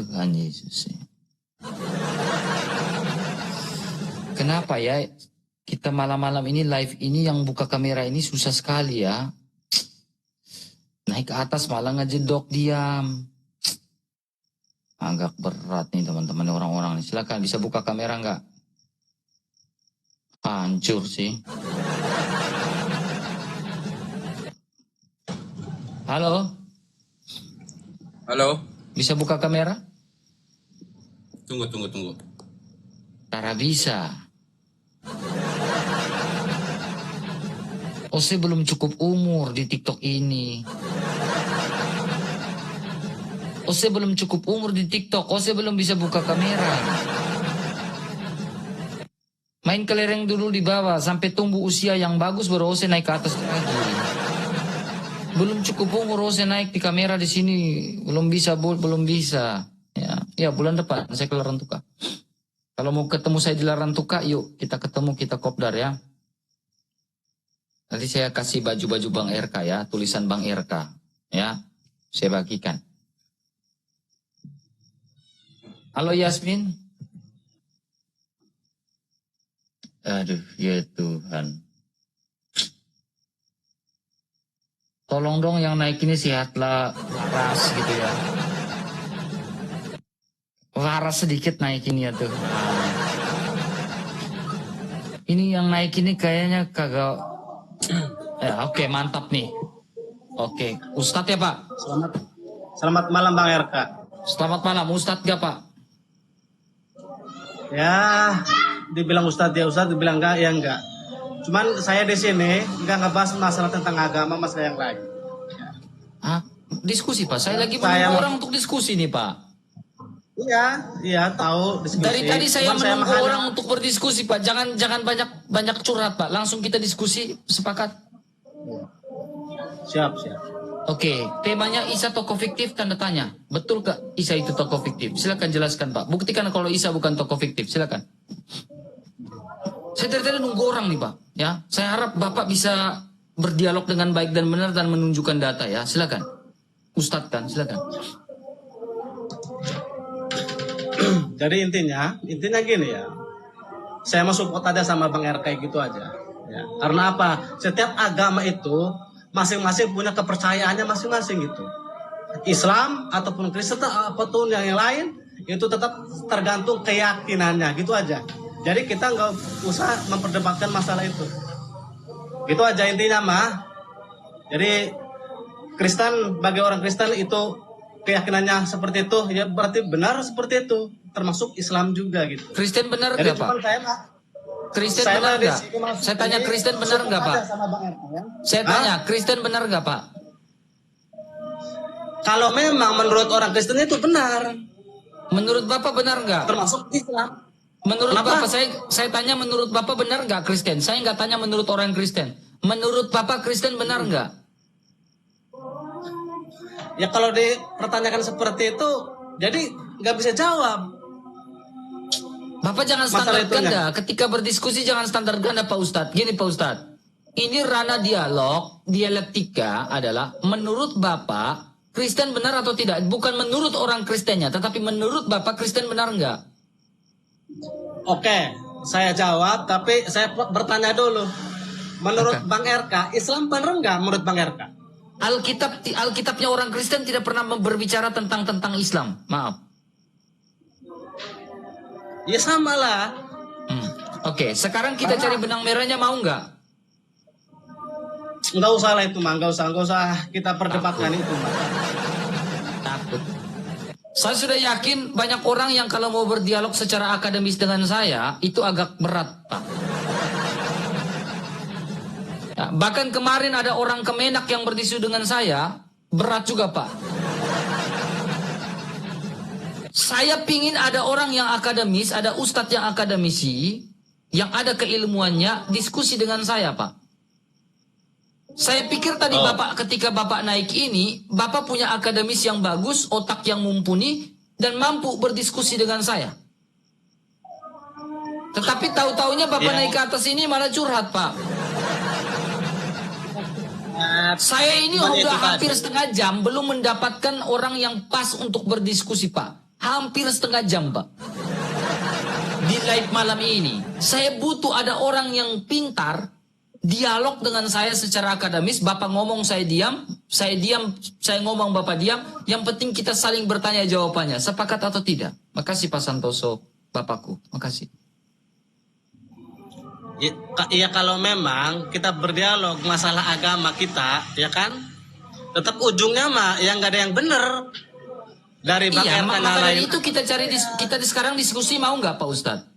Tuhan Yesus. Kenapa ya kita malam-malam ini live ini yang buka kamera ini susah sekali ya. Naik ke atas malah ngejedok diam. Agak berat nih teman-teman orang-orang nih. Silakan bisa buka kamera nggak? Hancur sih. Halo? Halo? Bisa buka kamera? Tunggu. Tara bisa. Ose belum cukup umur di TikTok ini. Ose belum cukup umur di TikTok. Ose belum bisa buka kamera. Main kelereng dulu di bawah sampai tumbuh usia yang bagus baru Ose naik ke atas lagi. Belum cukup umur Ose naik di kamera di sini. Belum bisa. Ya bulan depan saya ke Larantuka. Kalau mau ketemu saya di Larantuka, yuk kita ketemu, kita kopdar ya. Nanti saya kasih baju-baju Bang RK ya, tulisan Bang RK ya. Saya bagikan. Halo Yasmin. Aduh, ya Tuhan. Tolong dong yang naik ini sehatlah, waras gitu ya. Waras sedikit naik ini ya tuh. Ini yang naik ini kayaknya kagak. Ya, oke, mantap nih. Oke, Ustadz ya Pak. Selamat malam Bang RK. Selamat malam, Ustadz gak Pak? Ya, dibilang Ustadz ya Ustadz, dibilang enggak ya enggak. Cuman saya di sini enggak ngebahas masalah tentang agama, masalah yang lain. Diskusi Pak, saya lagi menunggu orang untuk diskusi nih Pak. Iya tahu diskusi. Dari tadi saya menunggu orang untuk berdiskusi Pak. Jangan banyak curhat Pak. Langsung kita diskusi, sepakat. Siap. Oke, temanya Isa tokoh fiktif tanda tanya. Betul gak Isa itu tokoh fiktif? Silakan jelaskan Pak. Buktikan kalau Isa bukan tokoh fiktif. Silakan. Saya dari tadi nunggu orang nih Pak. Ya, saya harap Bapak bisa berdialog dengan baik dan benar dan menunjukkan data ya. Silakan. Ustadz kan, silakan. Jadi intinya gini ya. Saya mau support aja sama Bang RK gitu aja. Ya. Karena apa? Setiap agama itu masing-masing punya kepercayaannya masing-masing gitu. Islam ataupun Kristen ataupun yang lain itu tetap tergantung keyakinannya gitu aja. Jadi kita nggak usah memperdebatkan masalah itu. Gitu aja intinya mah. Jadi Kristen bagi orang Kristen itu keyakinannya seperti itu ya berarti benar seperti itu. Termasuk Islam juga gitu. Kristen benar nggak Pak? Kristen benar nggak? Saya tanya Kristen benar nggak Pak? Saya tanya Kristen benar nggak Pak? Kalau memang menurut orang Kristen itu benar. Menurut Bapak benar nggak? Termasuk Islam. Menurut Bapak saya tanya menurut Bapak benar nggak Kristen? Saya nggak tanya menurut orang Kristen. Menurut Bapak Kristen benar nggak? Ya kalau dipertanyakan seperti itu, jadi nggak bisa jawab. Bapak jangan standar ganda. Ketika berdiskusi jangan standar ganda Pak Ustadz. Gini Pak Ustadz. Ini ranah dialog, dialektika adalah menurut Bapak Kristen benar atau tidak? Bukan menurut orang Kristennya, tetapi menurut Bapak Kristen benar nggak? Oke, saya jawab, tapi saya bertanya dulu. Menurut Bang RK, Islam benar nggak menurut Bang RK? Alkitabnya orang Kristen tidak pernah berbicara tentang Islam. Maaf. Ya sama lah. Oke, sekarang kita cari benang merahnya mau nggak? Nggak usah lah itu mah, nggak usah kita perdebatkan itu mah. Takut. Saya sudah yakin banyak orang yang kalau mau berdialog secara akademis dengan saya itu agak berat Pak. Ya, bahkan kemarin ada orang Kemenak yang berdiskusi dengan saya berat juga Pak. Saya pingin ada orang yang akademis, ada ustadz yang akademisi, yang ada keilmuannya, diskusi dengan saya, Pak. Saya pikir tadi Bapak ketika Bapak naik ini, Bapak punya akademis yang bagus, otak yang mumpuni, dan mampu berdiskusi dengan saya. Tetapi tahu-taunya Bapak naik ke atas ini malah curhat, Pak. Saya ini udah hampir setengah jam belum mendapatkan orang yang pas untuk berdiskusi, Pak. Hampir setengah jam, Pak. Di live malam ini. Saya butuh ada orang yang pintar, dialog dengan saya secara akademis. Bapak ngomong, saya diam. Saya ngomong, Bapak diam. Yang penting kita saling bertanya jawabannya. Sepakat atau tidak? Makasih Pak Santoso, Bapakku. Makasih. Ya kalau memang kita berdialog masalah agama kita, ya kan, tetap ujungnya mah yang nggak ada yang benar dari Bang Iya, Erkan maka dari lain. itu kita cari sekarang diskusi, mau nggak Pak Ustadz?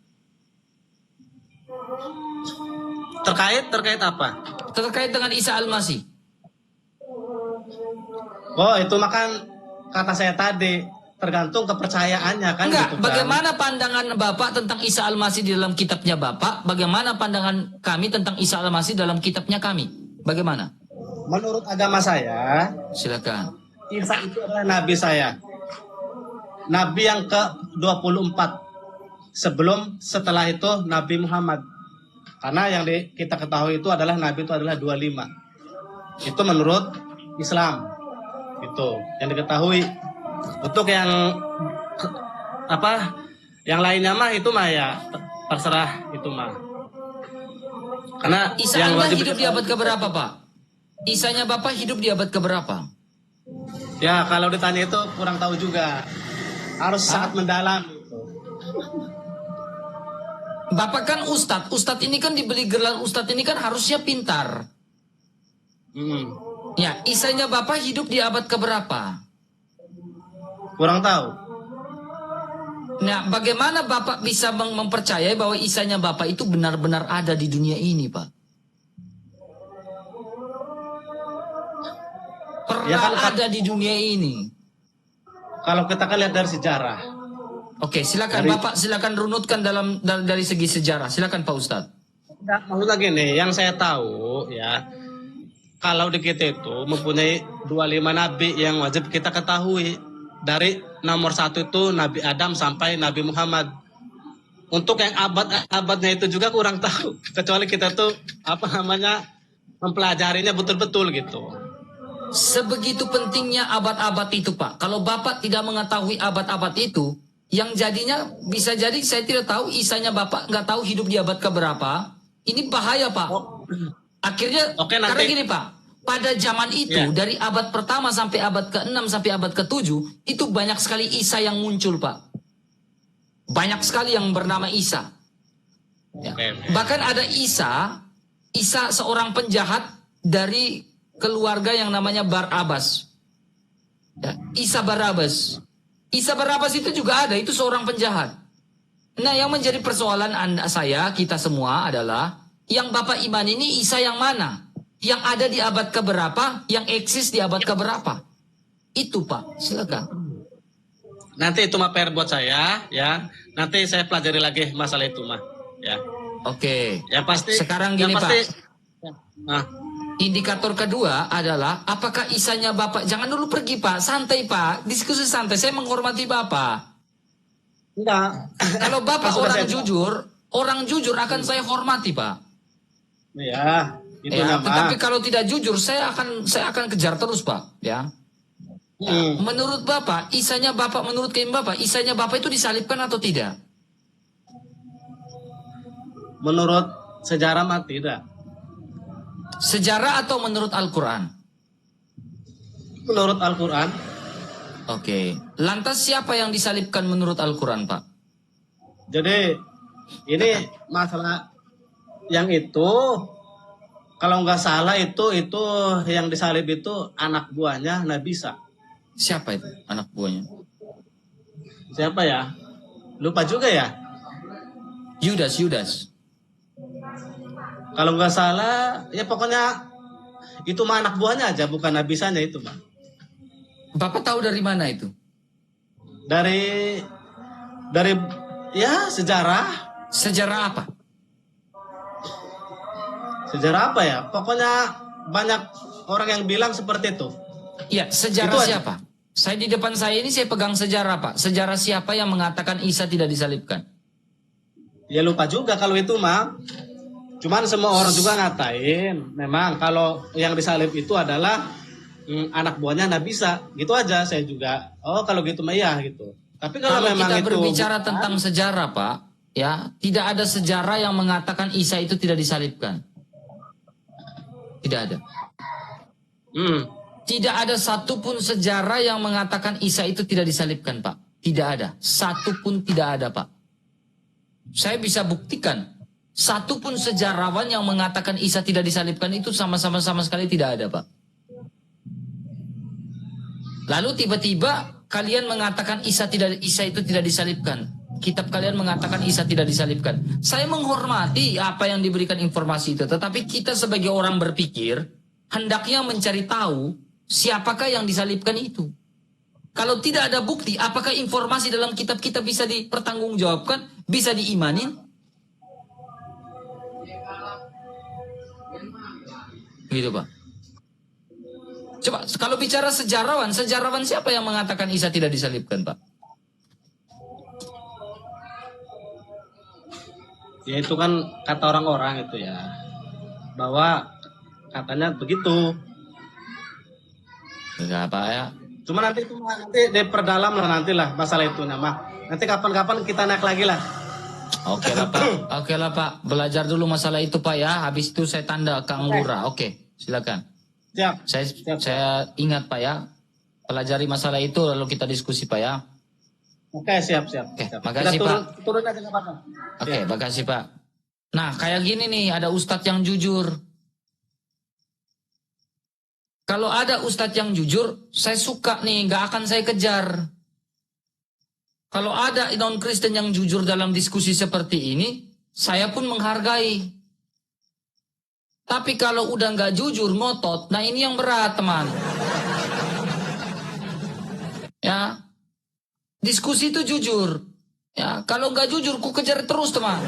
Terkait apa? Terkait dengan Isa Al-Masih. Oh itu makan kata saya tadi, tergantung kepercayaannya kan. Enggak, gitu kan. bagaimana pandangan Bapak tentang Isa Al-Masih di dalam kitabnya Bapak? Bagaimana pandangan kami tentang Isa Al-Masih dalam kitabnya kami? Bagaimana? Menurut agama saya, silakan. Isa itu adalah nabi saya. Nabi yang ke-24. Setelah itu Nabi Muhammad. Karena yang kita ketahui itu adalah nabi itu adalah 25. Itu menurut Islam. Itu yang diketahui. Untuk yang yang lainnya mah itu mah ya terserah itu mah. Karena Isa yang Anda wajib hidup di abad keberapa, Pak? Isanya Bapak hidup di abad keberapa? Ya kalau ditanya itu kurang tahu juga. Harus sangat mendalam. Bapak kan Ustadz. Ustadz ini kan dibeli gelar Ustadz ini kan harusnya pintar. Ya, Isanya Bapak hidup di abad keberapa? Kurang tahu. Nah, bagaimana Bapak bisa mempercayai bahwa Isanya Bapak itu benar-benar ada di dunia ini, Pak? Pernah Ya, ada di dunia ini. Kalau kita kan lihat dari sejarah. Oke, silakan Bapak, silakan runutkan dari segi sejarah. Silakan Pak Ustadz. Nah, maksudnya gini, yang saya tahu ya, kalau di kita itu mempunyai 25 nabi yang wajib kita ketahui. Dari nomor 1 itu Nabi Adam sampai Nabi Muhammad. Untuk yang abad-abadnya itu juga kurang tahu. Kecuali kita tuh mempelajarinya betul-betul gitu. Sebegitu pentingnya abad-abad itu, Pak. Kalau Bapak tidak mengetahui abad-abad itu, yang jadinya bisa jadi saya tidak tahu Isanya Bapak nggak tahu hidup di abad keberapa. Ini bahaya, Pak. Akhirnya, karena gini, Pak. Pada zaman itu, dari abad pertama sampai abad ke-6 sampai abad ke-7, itu banyak sekali Isa yang muncul, Pak. Banyak sekali yang bernama Isa. Ya. Bahkan ada Isa seorang penjahat dari keluarga yang namanya Barabas. Ya, Isa Barabas. Isa Barabas itu juga ada, itu seorang penjahat. Nah, yang menjadi persoalan kita semua adalah, yang Bapak iman ini Isa yang mana? Yang ada di abad keberapa, yang eksis di abad keberapa. Itu Pak, silakan. Nanti itu mah PR buat saya, ya. Nanti saya pelajari lagi masalah itu mah, ya. Oke. Yang pasti. Sekarang gini Pak. Nah. Indikator kedua adalah, apakah Isanya Bapak, jangan dulu pergi Pak, santai Pak, diskusi santai, saya menghormati Bapak. Enggak. Kalau Bapak orang jujur akan saya hormati Pak. Iya. Tetapi kalau tidak jujur, saya akan kejar terus Pak, ya. Menurut Bapak, Isanya Bapak, menurut keinginan Bapak, Isanya Bapak itu disalibkan atau tidak? Menurut sejarah mah tidak. Sejarah atau menurut Al-Quran? Menurut Al-Quran. Oke. Lantas siapa yang disalibkan menurut Al-Quran, Pak? Jadi, ini masalah yang itu, kalau nggak salah itu yang disalib itu anak buahnya Nabi Isa. Siapa itu anak buahnya? Siapa ya? Lupa juga ya. Yudas. Kalau nggak salah, ya pokoknya itu mah anak buahnya aja, bukan Nabi Isa-nya itu, Bang. Bapak tahu dari mana itu? Dari ya sejarah. Sejarah apa? Sejarah apa ya? Pokoknya banyak orang yang bilang seperti itu. Ya, sejarah siapa? Saya di depan saya ini saya pegang sejarah, Pak. Sejarah siapa yang mengatakan Isa tidak disalibkan? Ya lupa juga kalau itu mah. Cuman semua orang juga ngatain. Memang kalau yang disalib itu adalah anak buahnya Nabi Isa. Gitu aja saya juga. Oh kalau gitu mah iya gitu. Tapi kalau memang kita itu berbicara tentang sejarah, Pak, ya tidak ada sejarah yang mengatakan Isa itu tidak disalibkan. Tidak ada. Tidak ada satupun sejarah yang mengatakan Isa itu tidak disalibkan, Pak. Tidak ada. Satupun tidak ada, Pak. Saya bisa buktikan. Satupun sejarawan yang mengatakan Isa tidak disalibkan itu sama sekali tidak ada, Pak. Lalu tiba-tiba kalian mengatakan Isa itu tidak disalibkan. Kitab kalian mengatakan Isa tidak disalibkan. Saya menghormati apa yang diberikan informasi itu. Tetapi kita sebagai orang berpikir, hendaknya mencari tahu siapakah yang disalibkan itu. Kalau tidak ada bukti, apakah informasi dalam kitab kita bisa dipertanggungjawabkan, bisa diimanin? Gitu, Pak. Coba, kalau bicara sejarawan siapa yang mengatakan Isa tidak disalibkan, Pak? Ya itu kan kata orang-orang itu ya. Bahwa katanya begitu. Enggak apa ya. Cuma nanti diperdalam lah nantilah masalah itu nama. Nanti kapan-kapan kita naik lagi lah. Oke lah Pak. Oke lah Pak. Belajar dulu masalah itu Pak ya. Habis itu saya tanda Kang Lura. Oke, silakan. Siap. Saya ingat Pak ya. Pelajari masalah itu lalu kita diskusi Pak ya. Oke, siap. Oke, makasih Pak. Turun aja apa-apa. Oke, makasih Pak. Nah, kayak gini nih, ada ustadz yang jujur. Kalau ada ustadz yang jujur, saya suka nih, nggak akan saya kejar. Kalau ada non-Kristen yang jujur dalam diskusi seperti ini, saya pun menghargai. Tapi kalau udah nggak jujur, ngotot, nah ini yang berat teman. Ya, diskusi itu jujur. Ya, kalau nggak jujur, ku kejar terus teman.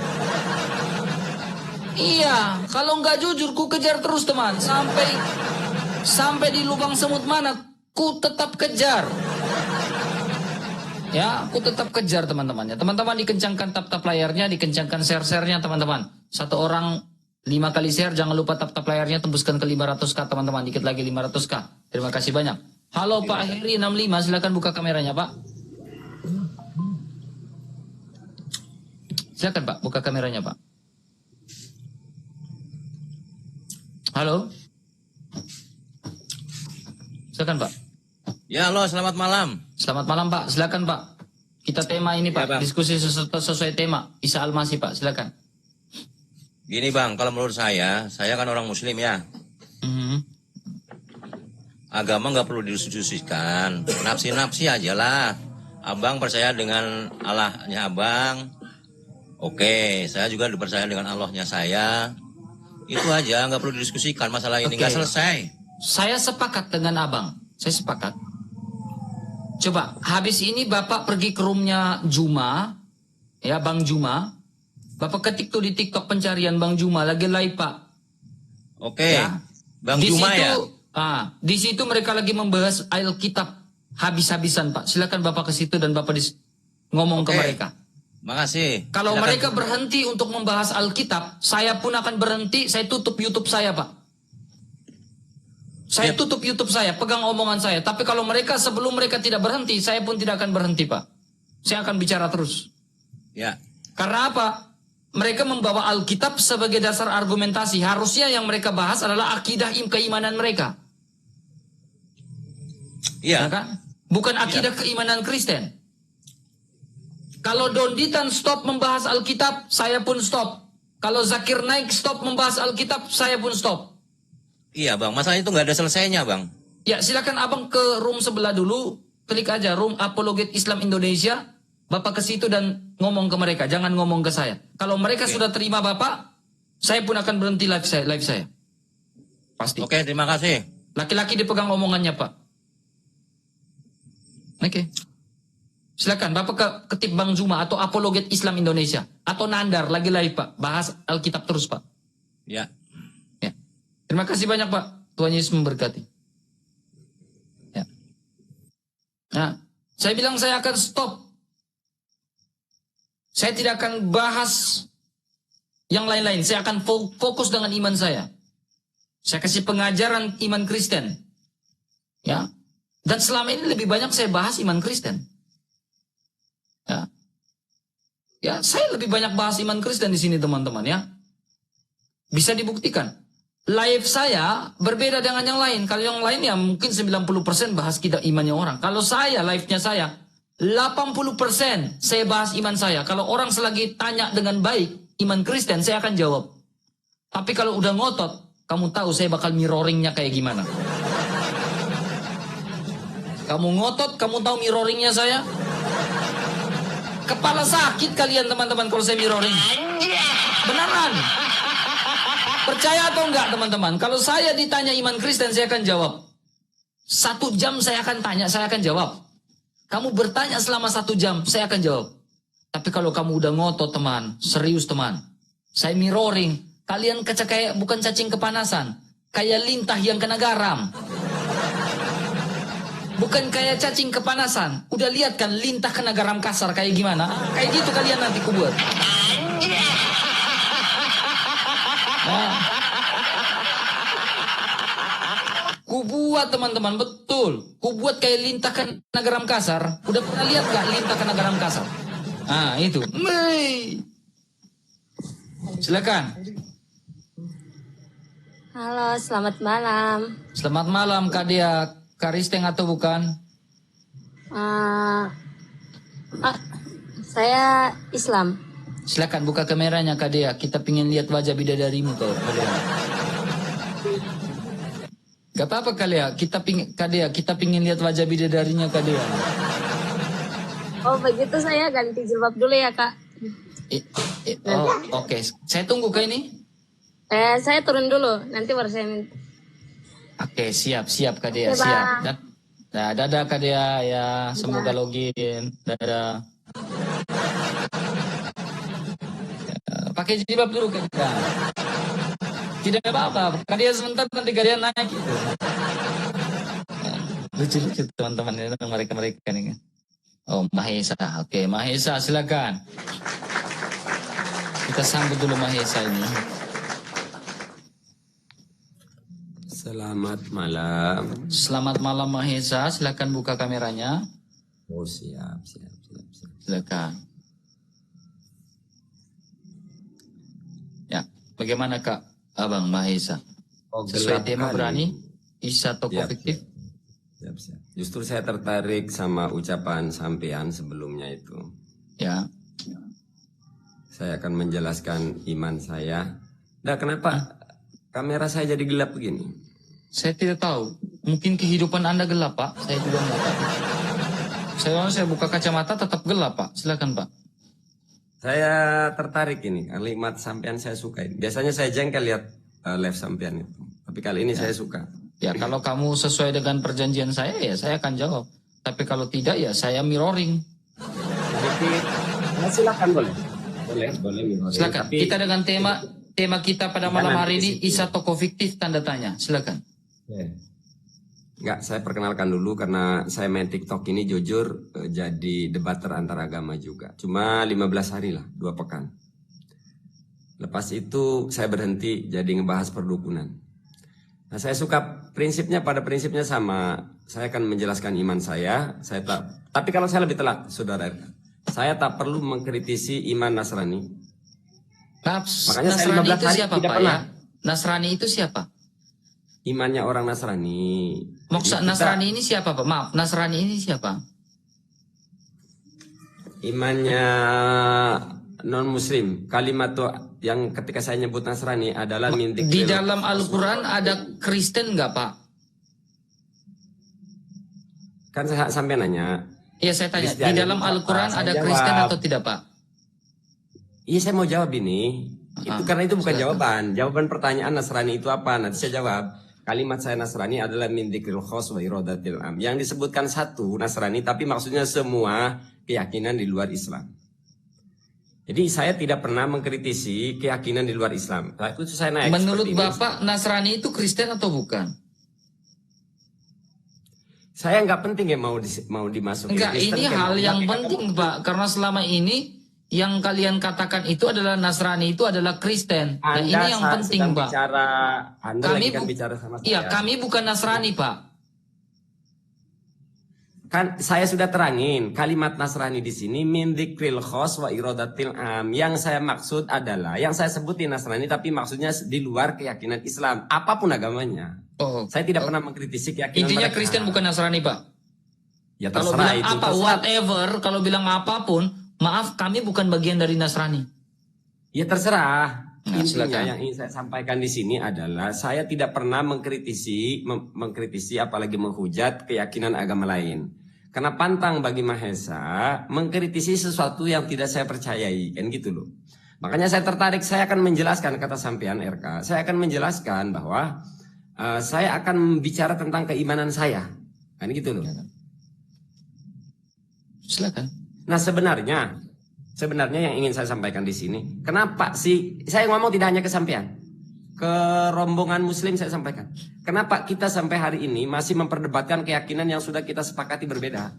Iya, kalau nggak jujur, ku kejar terus teman. Sampai di lubang semut mana, ku tetap kejar. Ya, ku tetap kejar teman-temannya. Teman-teman dikencangkan tap-tap layarnya, dikencangkan share-share-nya teman-teman. Satu orang 5 kali share, jangan lupa tap-tap layarnya, tembuskan ke 500k teman-teman. Dikit lagi 500k. Terima kasih banyak. Halo Pak Heri 65, silakan buka kameranya Pak. Silakan Pak, buka kameranya Pak. Halo. Silakan Pak. Ya halo, selamat malam. Selamat malam Pak, silakan Pak. Kita tema ini Pak, diskusi sesuai tema. Isa Almasi Pak, silakan. Gini Bang, kalau menurut saya kan orang Muslim ya. Agama nggak perlu didiskusikan, nafsi-nafsi aja lah. Abang percaya dengan Allahnya Abang. Oke, saya juga dipercaya dengan Allahnya saya. Itu aja, nggak perlu didiskusikan masalah ini, nggak selesai. Saya sepakat dengan Abang. Saya sepakat. Coba, habis ini Bapak pergi ke roomnya Juma, ya Bang Juma. Bapak ketik tuh di TikTok pencarian Bang Juma, lagi live Pak. Oke, ya. Bang Juma ya. Di situ mereka lagi membahas Alkitab habis-habisan Pak. Silakan Bapak ke situ dan Bapak ngomong ke mereka. Makasih. Kalau mereka berhenti untuk membahas Alkitab, saya pun akan berhenti, saya tutup YouTube saya Pak. Saya tutup YouTube saya, pegang omongan saya. Tapi kalau mereka sebelum mereka tidak berhenti, saya pun tidak akan berhenti Pak. Saya akan bicara terus. Ya. Karena apa? Mereka membawa Alkitab sebagai dasar argumentasi. Harusnya yang mereka bahas adalah akidah keimanan mereka. Iya. Ya kan? Bukan akidah keimanan Kristen. Kalau Donditan stop membahas Alkitab, saya pun stop. Kalau Zakir Naik stop membahas Alkitab, saya pun stop. Iya Bang, masalah itu nggak ada selesainya Bang. Ya silakan Abang ke room sebelah dulu. Klik aja room Apologet Islam Indonesia. Bapak ke situ dan ngomong ke mereka. Jangan ngomong ke saya. Kalau mereka sudah terima Bapak, saya pun akan berhenti live saya. Pasti. Oke, terima kasih. Laki-laki dipegang omongannya Pak. Oke. Silakan Bapak ketik Bang Zuma atau Apologet Islam Indonesia. Atau Nandar lagi live Pak. Bahas Alkitab terus Pak. Ya. Terima kasih banyak Pak. Tuhan Yesus memberkati. Ya. Nah, saya bilang saya akan stop. Saya tidak akan bahas yang lain-lain. Saya akan fokus dengan iman saya. Saya kasih pengajaran iman Kristen. Ya. Dan selama ini lebih banyak saya bahas iman Kristen. Ya. Ya, saya lebih banyak bahas iman Kristen di sini teman-teman ya. Bisa dibuktikan. Live saya berbeda dengan yang lain. Kalau yang lain ya mungkin 90% bahas kita imannya orang. Kalau saya, live-nya saya 80% saya bahas iman saya. Kalau orang selagi tanya dengan baik iman Kristen, saya akan jawab. Tapi kalau udah ngotot, kamu tahu saya bakal mirroringnya kayak gimana. Kamu ngotot, kamu tahu mirroringnya saya? Kepala sakit kalian teman-teman kalau saya mirroring. Beneran. Percaya atau enggak teman-teman? Kalau saya ditanya iman Kristen, saya akan jawab. 1 jam saya akan tanya, saya akan jawab. Kamu bertanya selama 1 jam, saya akan jawab. Tapi kalau kamu udah ngotot teman, serius teman. Saya mirroring. Kalian kayak bukan cacing kepanasan. Kayak lintah yang kena garam. Bukan kayak cacing kepanasan. Udah lihat kan lintah kena garam kasar kayak gimana? Kayak gitu kalian nanti kubuat. Nah. Kubuat teman-teman, betul. Kubuat kayak lintah kena garam kasar. Udah pernah lihat gak lintah kena garam kasar? Ah, itu. Silakan. Halo, selamat malam. Selamat malam Kak Dea. Karisteng atau bukan? Saya Islam. Silakan buka kameranya Kak Dea. Kita pingin lihat wajah bidadarimu Kak Dea. Gak apa-apa Kak Dea. Kita pingin lihat wajah bidadarinya Kak Dea. Oh begitu, saya ganti jilbab dulu ya Kak. Oke. Saya tunggu Kak ini. Saya turun dulu, nanti baru saya minta. Oke, siap Kak Dea, Dadah. siap. Dadah Kak Dea ya, semoga login. Dadah. Pakai jilbab dulu Kak Dea. Tidak apa-apa, Kak Dea sebentar nanti Kak Dea naik gitu. Lucu-lucu teman-teman ya, mereka nih. Oh, Mahesa. Oke, Mahesa silakan. Kita sambut dulu Mahesa ini. Selamat malam. Selamat malam Mahesa, silakan buka kameranya. Oh siap. Silakan. Ya, bagaimana Kak Abang Mahesa? Sesuai tema berani, Isa toko fiktif. Siap. Justru saya tertarik sama ucapan sampean sebelumnya itu. Ya. Saya akan menjelaskan iman saya. Nah, kenapa kamera saya jadi gelap begini? Saya tidak tahu. Mungkin kehidupan Anda gelap, Pak. Saya juga nggak tahu. Saya buka kacamata tetap gelap, Pak. Silakan, Pak. Saya tertarik ini. Kalimat sampean saya suka. Biasanya saya jengkel lihat live sampean itu. Tapi kali ini saya suka. Ya, kalau kamu sesuai dengan perjanjian saya, ya saya akan jawab. Tapi kalau tidak, ya saya mirroring. Silakan boleh mirroring. Silakan. Tapi, kita dengan tema kita pada malam hari ini, Isa toko fiktif tanda tanya. Silakan. Enggak, saya perkenalkan dulu karena saya main TikTok ini jujur jadi debater antar agama juga. Cuma 15 hari lah, 2 pekan. Lepas itu saya berhenti jadi ngebahas perdukunan. Nah, saya suka pada prinsipnya sama. Saya akan menjelaskan iman saya. Tapi kalau saya lebih telat, saudara, saya tak perlu mengkritisi iman Nasrani. Makanya Nasrani saya 15 itu hari siapa tidak Pak pernah. ya? Nasrani itu siapa? Imannya orang Nasrani. Maksud Nasrani ini siapa Pak? Maaf, Nasrani ini siapa? Imannya non muslim. Kalimat tuh yang ketika saya nyebut Nasrani adalah mintik. Di dalam Al-Quran ada Kristen nggak Pak? Kan saya sampai nanya. Iya saya tanya, Kristiani di dalam itu apa? Al-Quran Saya ada jawab. Kristen atau tidak Pak? Iya, saya mau jawab ini. Itu karena itu bukan silakan. jawaban. Jawaban pertanyaan Nasrani itu apa? Nanti saya jawab. Kalimat saya Nasrani adalah min dzikril khos wa iradatil am. Yang disebutkan satu Nasrani tapi maksudnya semua keyakinan di luar Islam. Jadi saya tidak pernah mengkritisi keyakinan di luar Islam. Nah, itu saya naik. Menurut seperti ini. Bapak Nasrani itu Kristen atau bukan? Saya nggak penting ya mau dimasukin. Enggak, Kristen ini kayak hal mau. yang Tapi penting Pak, karena selama ini yang kalian katakan itu adalah Nasrani, itu adalah Kristen. Nah, ini yang penting Pak. Anda lagi kan bicara sama saya. Iya, kami bukan Nasrani Pak. Kan saya sudah terangin kalimat Nasrani di sini min dzikril khos wa iradatil am. Yang saya maksud adalah yang saya sebutin Nasrani tapi maksudnya di luar keyakinan Islam, apapun agamanya. Saya tidak pernah mengkritisi keyakinan Intinya mereka. Kristen bukan Nasrani Pak. Ya Kalau terserah bilang itu. apa, terserah. whatever, kalau bilang apapun, maaf kami bukan bagian dari Nasrani. Ya terserah. Nah, Intinya silakan. yang ingin saya sampaikan di sini adalah saya tidak pernah mengkritisi apalagi menghujat keyakinan agama lain. Karena pantang bagi Mahesa mengkritisi sesuatu yang tidak saya percayai, kan gitu loh. Makanya saya tertarik, saya akan menjelaskan kata sampean RK. Saya akan menjelaskan bahwa saya akan bicara tentang keimanan saya, kan gitu loh. Silakan. Nah sebenarnya yang ingin saya sampaikan di sini, kenapa sih saya ngomong tidak hanya ke sampean, ke rombongan muslim saya sampaikan. Kenapa kita sampai hari ini masih memperdebatkan keyakinan yang sudah kita sepakati berbeda?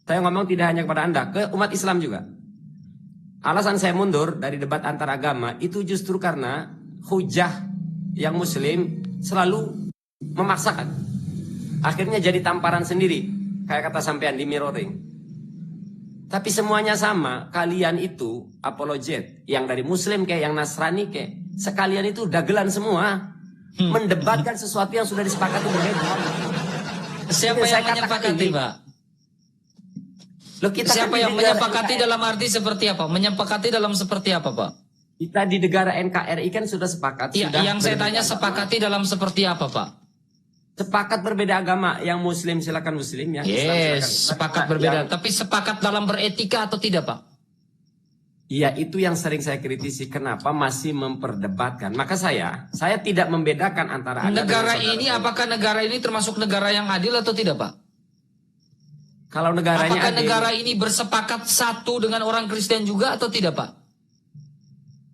Saya ngomong tidak hanya kepada Anda, ke umat Islam juga. Alasan saya mundur dari debat antar agama itu justru karena hujah yang muslim selalu memaksakan. Akhirnya jadi tamparan sendiri, kayak kata sampean di mirroring. Tapi semuanya sama, kalian itu apologet, yang dari muslim kayak yang Nasrani kayak, sekalian itu dagelan semua, mendebatkan sesuatu yang sudah disepakati berbeda. Siapa yang menyepakati Pak? Loh, kita Siapa kan di yang negara menyepakati NKRI. dalam arti seperti apa? Menyepakati dalam seperti apa Pak? Kita di negara NKRI kan sudah sepakat. Ya, sudah yang saya berbeda tanya agama. sepakati dalam seperti apa Pak? Sepakat berbeda agama, yang muslim silakan muslim, yang Islam silakan Yes, Islam. sepakat berbeda. Tapi sepakat dalam beretika atau tidak Pak? Iya, itu yang sering saya kritisi. Kenapa masih memperdebatkan? Maka saya tidak membedakan antara Anda Negara dengan ini, saudara apakah negara ini termasuk negara yang adil atau tidak Pak? saya. Kalau negaranya Apakah adil, negara ini bersepakat satu dengan orang Kristen juga atau tidak Pak?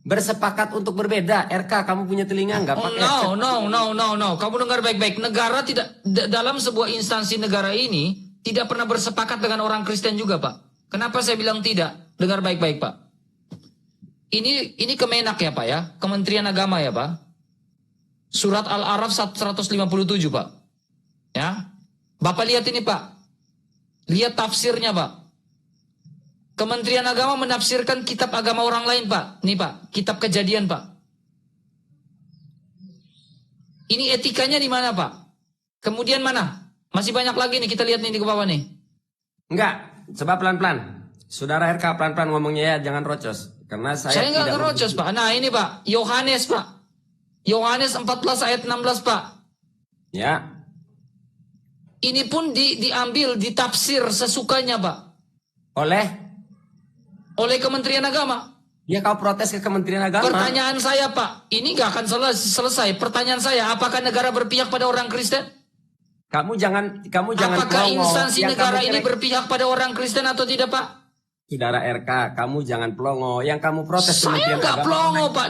bersepakat untuk berbeda. RK, kamu punya telinga nggak? Pakai Oh, headset. no. Kamu dengar baik-baik. Negara tidak dalam sebuah instansi negara ini tidak pernah bersepakat dengan orang Kristen juga, Pak. Kenapa saya bilang tidak? Dengar baik-baik, Pak. Ini Kemenak ya, Pak ya? Kementerian Agama ya, Pak? Surat Al-Araf 157, Pak. Ya. Bapak lihat ini, Pak. Lihat tafsirnya, Pak. Kementerian Agama menafsirkan kitab agama orang lain, Pak. Nih, Pak, kitab Kejadian, Pak. Ini etikanya di mana, Pak? Kemudian mana? Masih banyak lagi nih, kita lihat nih di bawah nih. Enggak, coba pelan-pelan. Saudara RK pelan-pelan ngomongnya ya, jangan rocos. Karena saya Saya nggak tidak ngerocos, Pak. Nah, ini, Pak. Yohanes, Pak. Yohanes 14 ayat 16, Pak. Ya. Ini pun diambil, ditafsir sesukanya, Pak. Oleh Kementerian Agama. Ya, kau protes ke Kementerian Agama. Pertanyaan saya, Pak, ini nggak akan selesai. Pertanyaan saya, apakah negara berpihak pada orang Kristen? Kamu jangan Apakah pelongo. instansi Yang negara kamu ini kira- berpihak pada orang Kristen atau tidak, Pak? Saudara RK, kamu jangan pelongo. Yang kamu protes Saya Kementerian nggak Agama, pelongo, saya. Pak.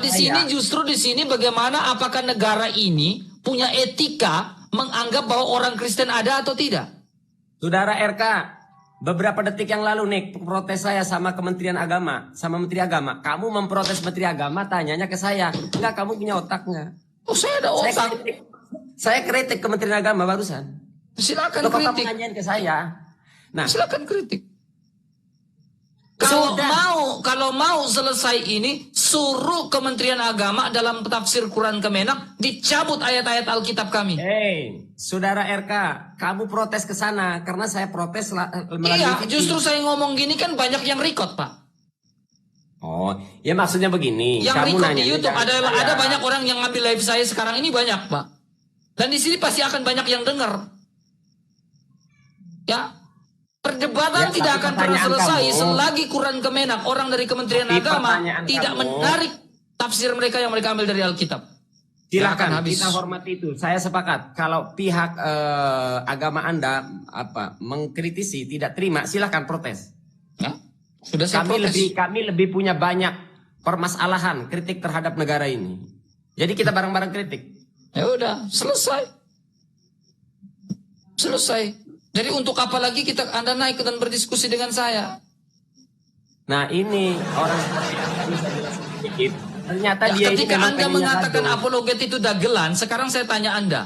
Di sini bagaimana apakah negara ini punya etika menganggap bahwa orang Kristen ada atau tidak? Saudara RK, beberapa detik yang lalu nih protes saya sama Kementerian Agama, sama Menteri Agama. Kamu memprotes Menteri Agama, tanyanya ke saya. Enggak, kamu punya otak nggak? Oh, saya ada otak. Saya kritik Kementerian Agama barusan. Silakan Loh, kok kritik. kamu nanyain ke saya. Nah, Silakan kritik. Kalau mau selesai ini, suruh Kementerian Agama dalam tafsir Quran Kemenak dicabut ayat-ayat Alkitab kami. Hey, Saudara RK, kamu protes ke sana karena saya protes melalui Iya, TV. justru saya ngomong gini kan banyak yang record, Pak. Oh, ya maksudnya begini. Yang kamu record di nanyanya YouTube jangan ada saya. banyak orang yang ngambil live saya sekarang ini banyak, Pak. Dan di sini pasti akan banyak yang dengar. Ya. Perdebatan Ya, tidak tapi akan pernah pertanyaan selesai kamu- selagi Quran Kemenak, orang dari Kementerian Tapi Agama pertanyaan tidak kamu- menarik tafsir mereka yang mereka ambil dari Alkitab. Nggak akan Silakan habis. kita hormati itu. Saya sepakat. Kalau pihak agama Anda mengkritisi tidak terima, silakan protes. Ya, sudah saya protes. Kami lebih punya banyak permasalahan kritik terhadap negara ini. Jadi kita bareng-bareng kritik. Ya udah, selesai. Jadi untuk apa lagi Anda naik dan berdiskusi dengan saya? Nah ini orang seperti Anda bisa jelaskan sedikit. Ternyata Ya, dia ketika ini memang Anda pengennya mengatakan kado. apologet itu dagelan, sekarang saya tanya Anda.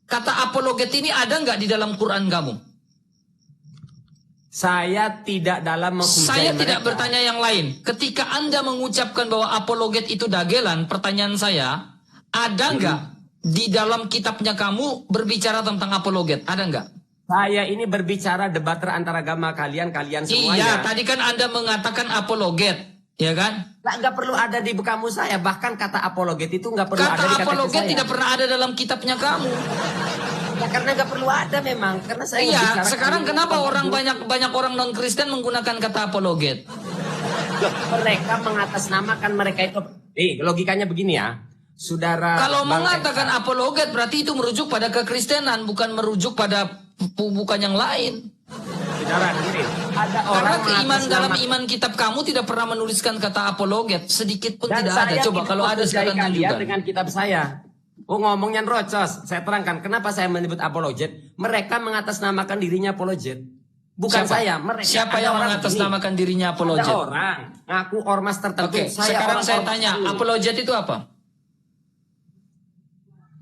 Kata apologet ini ada nggak di dalam Quran kamu? Saya tidak dalam menghujai Saya tidak mereka. bertanya yang lain. Ketika Anda mengucapkan bahwa apologet itu dagelan, pertanyaan saya, ada nggak di dalam kitabnya kamu berbicara tentang apologet? Ada nggak? Saya ini berbicara debater antara agama kalian semuanya. Iya, tadi kan Anda mengatakan apologet, ya kan? Nggak perlu ada di kamus saya. Bahkan kata apologet itu nggak perlu ada di Kata KTP apologet saya. tidak pernah ada dalam kitabnya kamu. Ya, karena nggak perlu ada memang. Karena saya Iya, membicarakan sekarang ini kenapa tentang orang itu. banyak orang non Kristen menggunakan kata apologet? Loh, mereka mengatasnamakan mereka itu. Logikanya begini ya. Saudara Kalau Bang mengatakan apologet berarti itu merujuk pada kekristenan, bukan merujuk pada bukan yang lain. Saudara dengerin. Ada Karena orang dalam mengatasnamakan- iman kitab kamu tidak pernah menuliskan kata apologet, sedikit pun Dan tidak ada. saya Coba tidak kalau ada menghujai silakan kalian tunjukkan. dengan kitab saya. Oh ngomongnya rocos. Saya terangkan kenapa saya menyebut apologet. Mereka mengatasnamakan dirinya apologet. Bukan Siapa? saya. Mereka. Siapa Ada yang orang mengatasnamakan dirinya begini. apologet? Ada orang ngaku ormas tertentu. Oke, sekarang orang saya ormas tanya, ini. apologet itu apa?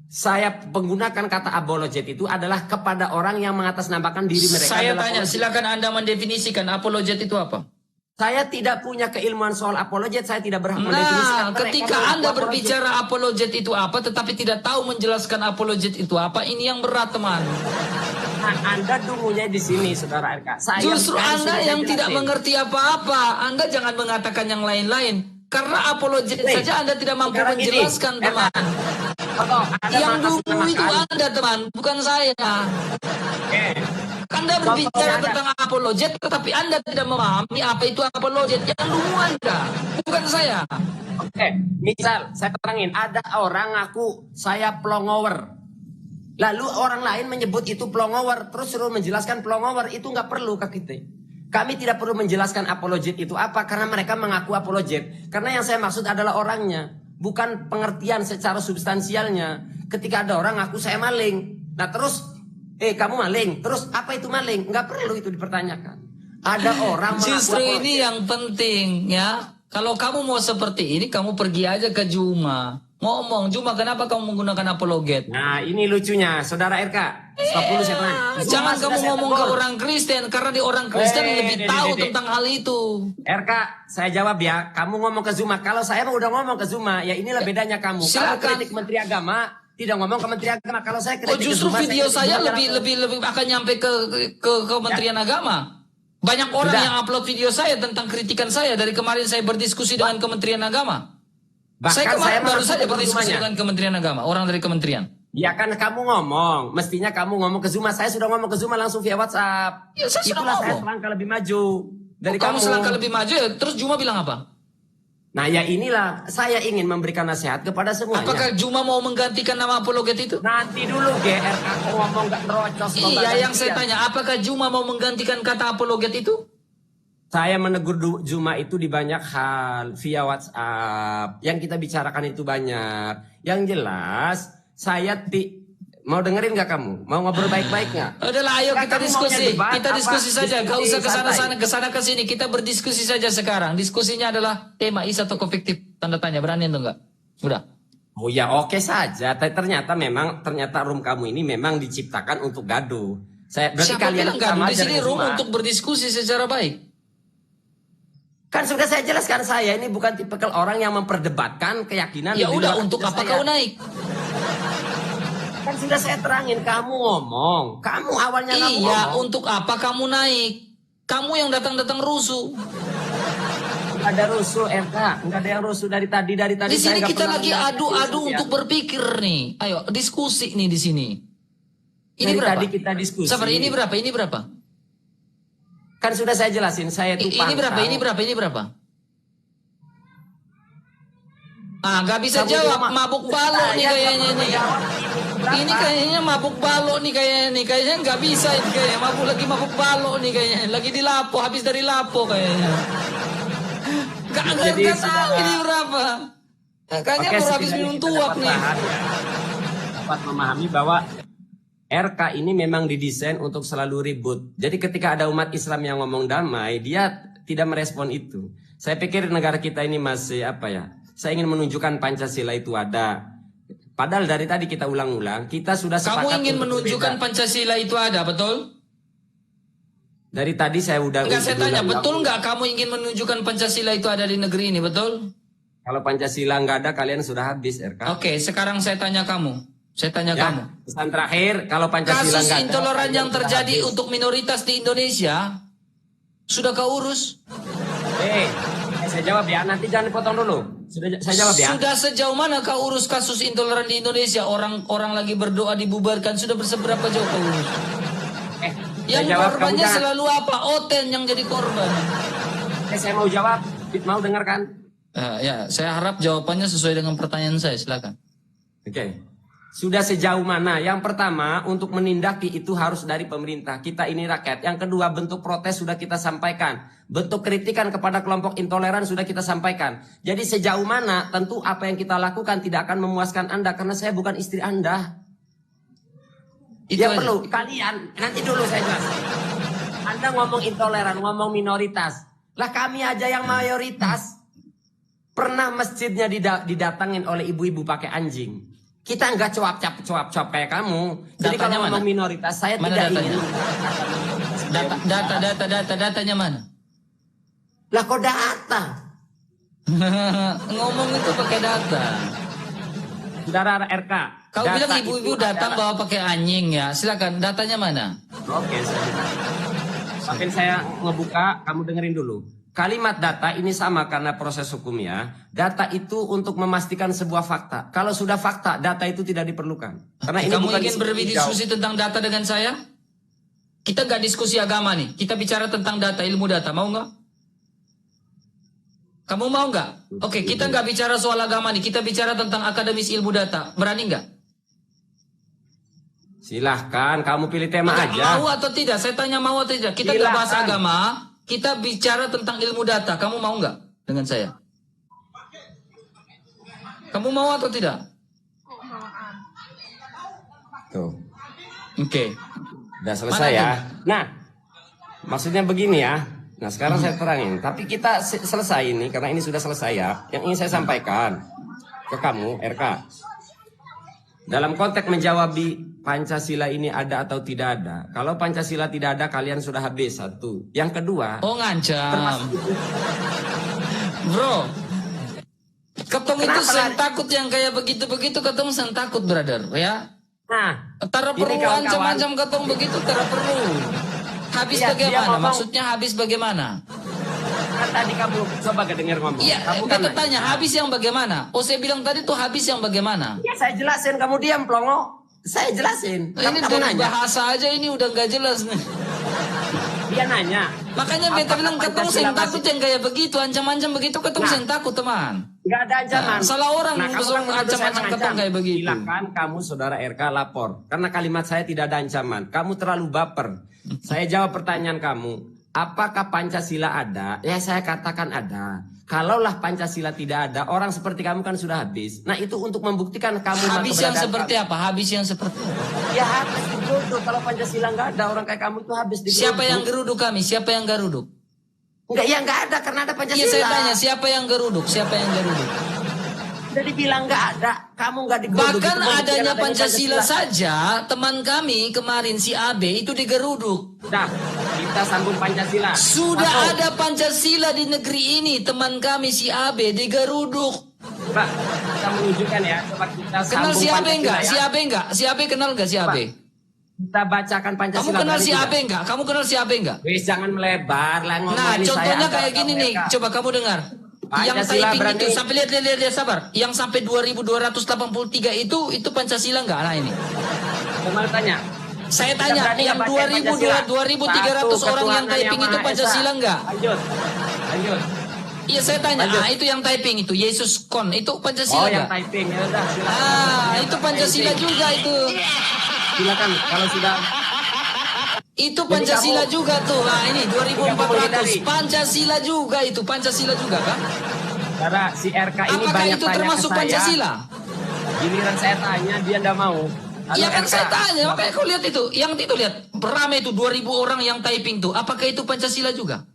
Saya menggunakan kata apologet itu adalah kepada orang yang mengatasnamakan diri mereka. Saya adalah tanya, apologet. silakan Anda mendefinisikan apologet itu apa? Saya tidak punya keilmuan soal apologet. Saya tidak berhak mendefinisikan. Nah, Mereka ketika mengaku Anda apologet. berbicara apologet itu apa, tetapi tidak tahu menjelaskan apologet itu apa, ini yang berat, teman. Nah, Anda dungunya di sini, saudara RK. Saya Justru kan Anda sudah yang saya tidak jelasin. mengerti apa-apa. Anda jangan mengatakan yang lain-lain. Karena apologet Nih, saja Anda tidak mampu sekarang gini, menjelaskan, teman. Kalau ada Yang mengatasnamakan- dulu itu Anda, teman, bukan saya. Anda berbicara Contohnya ada. tentang apologet, tetapi Anda tidak memahami apa itu apologet. Yang dulu Anda, bukan saya. Oke, misal saya terangin, ada orang ngaku saya plongower. Lalu orang lain menyebut itu plongower, terus suruh menjelaskan plongower, itu nggak perlu ke kita. Kami tidak perlu menjelaskan apologet itu apa, karena mereka mengaku apologet. Karena yang saya maksud adalah orangnya, bukan pengertian secara substansialnya. Ketika ada orang ngaku saya maling, nah terus, kamu maling, terus apa itu maling? Nggak perlu itu dipertanyakan. Ada orang mengaku Justru apologet. ini yang penting, ya. Kalau kamu mau seperti ini, kamu pergi aja ke Juma. Ngomong, Juma, kenapa kamu menggunakan apologet? Nah, ini lucunya, saudara RK. Stop dulu saya tanya. Jangan Sudah kamu saya ngomong ke tegur. orang Kristen, karena di orang Kristen lebih tahu tentang hal itu. RK, saya jawab ya. Kamu ngomong ke Zuma. Kalau saya mah udah ngomong ke Zuma, ya inilah bedanya kamu. Kamu Silakan. kritik Menteri Agama, tidak ngomong ke Menteri Agama. Kalau saya kritik Oh, justru ke Zuma, video saya kritik lebih akan nyampe ke Kementerian Agama. Banyak orang Sudah. yang upload video saya tentang kritikan saya dari kemarin saya berdiskusi dengan Kementerian Agama. Bahkan Saya kemarin baru langsung saja tegur berdiskusi Zumanya. dengan Kementerian Agama, orang dari Kementerian. Ya kan kamu ngomong, mestinya kamu ngomong ke Zuma. Saya sudah ngomong ke Zuma langsung via WhatsApp. Ya, saya sudah Itulah saya ngomong. selangkah lebih maju dari Kamu kamu. selangkah lebih maju ya, terus Juma bilang apa? Nah ya inilah, saya ingin memberikan nasihat kepada semuanya. Apakah Juma mau menggantikan nama apologet itu? Nanti dulu GRK kok ngomong gak terocos. Iya, yang saya tanya, apakah Juma mau menggantikan kata apologet itu? Saya menegur Juma itu di banyak hal via WhatsApp. Yang kita bicarakan itu banyak. Yang jelas saya mau dengerin nggak kamu? Mau ngobrol baik-baik nggak? Udahlah, ayo Nggak, kita kamu diskusi. maunya debat, Kita apa? diskusi saja. Gak Diskusi usah santai. kesana kesini. Kita berdiskusi saja sekarang. Diskusinya adalah tema is atau fiktif. Tanda tanya. Berani atau enggak? Udah. Oh ya oke saja. Ternyata room kamu ini memang diciptakan untuk gaduh. Berarti Siapa kalian bilang itu sama gaduh? Di aja sini dengan room Zuma. untuk berdiskusi secara baik. Kan sudah saya jelaskan, saya ini bukan tipikal orang yang memperdebatkan keyakinan. Ya di udah, luar untuk akidah apa saya. kau naik? Kan sudah saya terangin, kamu ngomong. Kamu awalnya kamu Iya, ngomong. untuk apa kamu naik? Kamu yang datang-datang rusuh. Nggak ada rusuh, RK. Nggak ada yang rusuh dari tadi. Di sini saya nggak kita pernah lagi melihat adu-adu rusuh, ya. untuk berpikir nih. Ayo, diskusi nih di sini. Ini Dari berapa? tadi kita diskusi. Sabar, ini berapa? Ini berapa? Kan sudah saya jelasin, saya itu Ini berapa? Ini berapa? Ini berapa? Ah, nggak bisa Kamu jawab. jawab. Mabuk balok nih Saya kayaknya nggak nih. jawab. Ini kayaknya mabuk balok nih kayaknya nih. Kayaknya nggak bisa ini kayaknya. Mabuk balok nih kayaknya. Lagi di lapo, habis dari lapo kayaknya. Jadi Nggak tahu ini berapa. Kayaknya baru habis minum tuak nih. Dapat memahami bahwa RK ini memang didesain untuk selalu ribut. Jadi ketika ada umat Islam yang ngomong damai, dia tidak merespon itu. Saya pikir negara kita ini masih saya ingin menunjukkan Pancasila itu ada. Padahal dari tadi kita ulang-ulang, kita sudah sepakat. Kamu ingin menunjukkan Pancasila itu ada, betul? Dari tadi saya udah. Enggak, saya tanya, betul nggak kamu ingin menunjukkan Pancasila itu ada di negeri ini, betul? Kalau Pancasila nggak ada, kalian sudah habis, RK. Oke, sekarang saya tanya kamu. Saya tanya kamu. Pesan terakhir, kalau Pancasila kasus nggak ada, intoleran yang terjadi untuk minoritas di Indonesia sudah kau urus? Saya jawab ya. Nanti jangan dipotong dulu. Saya jawab ya. Sudah sejauh mana kau urus kasus intoleran di Indonesia? Orang lagi berdoa dibubarkan. Sudah seberapa jauh kau urus? Yang korbannya selalu apa? Oten yang jadi korban. Saya mau jawab. Mau dengarkan? Ya, saya harap jawabannya sesuai dengan pertanyaan saya. Silakan. Oke. Sudah sejauh mana? Yang pertama, untuk menindaki itu harus dari pemerintah. Kita ini rakyat. Yang kedua, bentuk protes sudah kita sampaikan. Bentuk kritikan kepada kelompok intoleran sudah kita sampaikan. Jadi sejauh mana, tentu apa yang kita lakukan tidak akan memuaskan Anda. Karena saya bukan istri Anda. Itu yang perlu. Kalian, nanti dulu saya jelaskan. Anda ngomong intoleran, ngomong minoritas. Lah kami aja yang mayoritas. Pernah masjidnya didatangin oleh ibu-ibu pakai anjing. Kita nggak cuap-cuap kayak kamu. Jadi kalau ngomong minoritas, saya tidak ingin. Datanya mana? Lah kok data? Ngomong itu pakai data. Saudara RK. Kau bilang ibu-ibu datang bawa pakai anjing ya. Silakan, datanya mana? Oke, sampai saya ngebuka, kamu dengerin dulu. Kalimat data ini sama karena proses hukum ya. Data itu untuk memastikan sebuah fakta. Kalau sudah fakta, data itu tidak diperlukan. Karena ini kamu bukan ingin berdiskusi tentang data dengan saya? Kita nggak diskusi agama nih. Kita bicara tentang data, ilmu data. Mau nggak? Kamu mau nggak? Oke, kita nggak bicara soal agama nih. Kita bicara tentang akademis ilmu data. Berani nggak? Silahkan, kamu pilih tema aja. Mau atau tidak? Saya tanya mau atau tidak. Kita nggak bahas agama. Kita bicara tentang ilmu data. Kamu mau nggak dengan saya? Kamu mau atau tidak? Tuh. Oke. Udah selesai ya. Nah, maksudnya begini ya. Nah, sekarang saya terangin. Tapi kita selesai ini, karena ini sudah selesai ya. Yang ingin saya sampaikan ke kamu, RK. Dalam konteks menjawab Pancasila ini ada atau tidak ada. Kalau Pancasila tidak ada, kalian sudah habis satu. Yang kedua. Oh ngancam. Bro. Ketong itu sen takut yang kayak begitu-begitu. Ketong sen takut brother ya. Nah. Tara perlu ancam-ancam ketong begitu. Tara perlu. Habis bagaimana? Maksudnya habis bagaimana? Kan tadi kamu coba dengar ngomong. Iya, kita tanya habis yang bagaimana? Oh saya bilang tadi tuh habis yang bagaimana? Ya saya jelasin, kamu diam plongo. Saya jelasin. Ini dari bahasa aja ini udah gak jelas nih. Dia nanya. Makanya beta bilang ketemu sen takut yang kayak begitu, ancam-ancam begitu ketemu sen takut teman. Gak ada ancaman. Salah orang yang ancam-ancam ketemu kayak begitu. Silakan kamu saudara RK lapor. Karena kalimat saya tidak ada ancaman. Kamu terlalu baper. Saya jawab pertanyaan kamu. Apakah Pancasila ada? Ya saya katakan ada. Kalaulah Pancasila tidak ada, orang seperti kamu kan sudah habis. Nah itu untuk membuktikan kamu habis yang seperti apa? Habis yang seperti apa? Ya habis digeruduk. Kalau Pancasila nggak ada, orang kayak kamu itu habis digeruduk. Siapa yang geruduk kami? Siapa yang geruduk? Enggak, ya nggak ada karena ada Pancasila. Iya saya tanya siapa yang geruduk? Siapa yang geruduk? Jadi bilang nggak ada, kamu nggak digeruduk. Bahkan adanya Pancasila saja, teman kami kemarin si AB itu digeruduk. Nah, kita sambung Pancasila. Sudah ada Pancasila di negeri ini, teman kami si AB digeruduk. Pak, kita menunjukkan ya, coba kita sambung. Kenal si AB enggak? Ya. Si AB enggak? Si AB kenal enggak si AB? Kita bacakan Pancasila. Kamu kenal si AB enggak? Kamu kenal si AB enggak? Wis jangan melebar lah ngomong. Nah, contohnya kayak gini nih. Coba kamu dengar. Yang typing itu sampai lihat sabar. Yang sampai 2283 itu Pancasila enggak? Nah ini. Kemana tanya? Saya tanya yang 2300 orang yang typing itu Pancasila enggak? Lanjut. Iya saya tanya, itu yang typing itu Yesus Kon itu Pancasila yang enggak? typing ya udah. Itu Pancasila juga itu. Silakan kalau sudah. Itu Pancasila juga tuh. Nah ini 2400 Pancasila juga itu Pancasila juga kan? Karena si RK ini apakah banyak itu tanya termasuk ke saya. Pancasila? Giliran saya tanya dia enggak mau. Iya kan saya tanya, makanya kau lihat itu. Yang itu lihat, beramai itu 2.000 orang yang typing tuh. Apakah itu Pancasila juga?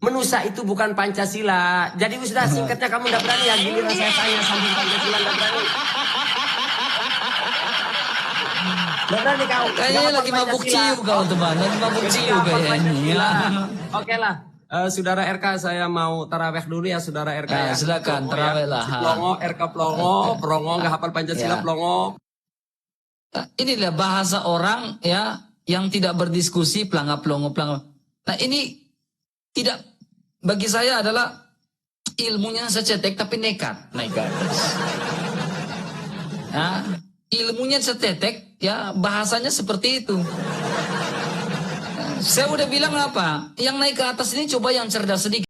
Menusa itu bukan Pancasila. Jadi sudah singkatnya kamu udah berani ya giliran saya tanya sambil Pancasila nggak berani. Nggak berani kau. Kayaknya lagi mabuk ciu kau teman, lagi mabuk ciu kayaknya. Oke lah. Saudara RK, saya mau taraweh dulu ya, saudara RK ya. Silakan taraweh lah. Plongo, RK Plongo, Plongo nggak hafal Pancasila, Plongo. Inilah bahasa orang ya yang tidak berdiskusi pelangga plongo. Nah ini tidak, bagi saya adalah ilmunya secetek tapi nekat. Nah, ilmunya setetek ya bahasanya seperti itu. Saya udah bilang apa? Yang naik ke atas ini coba yang cerdas sedikit.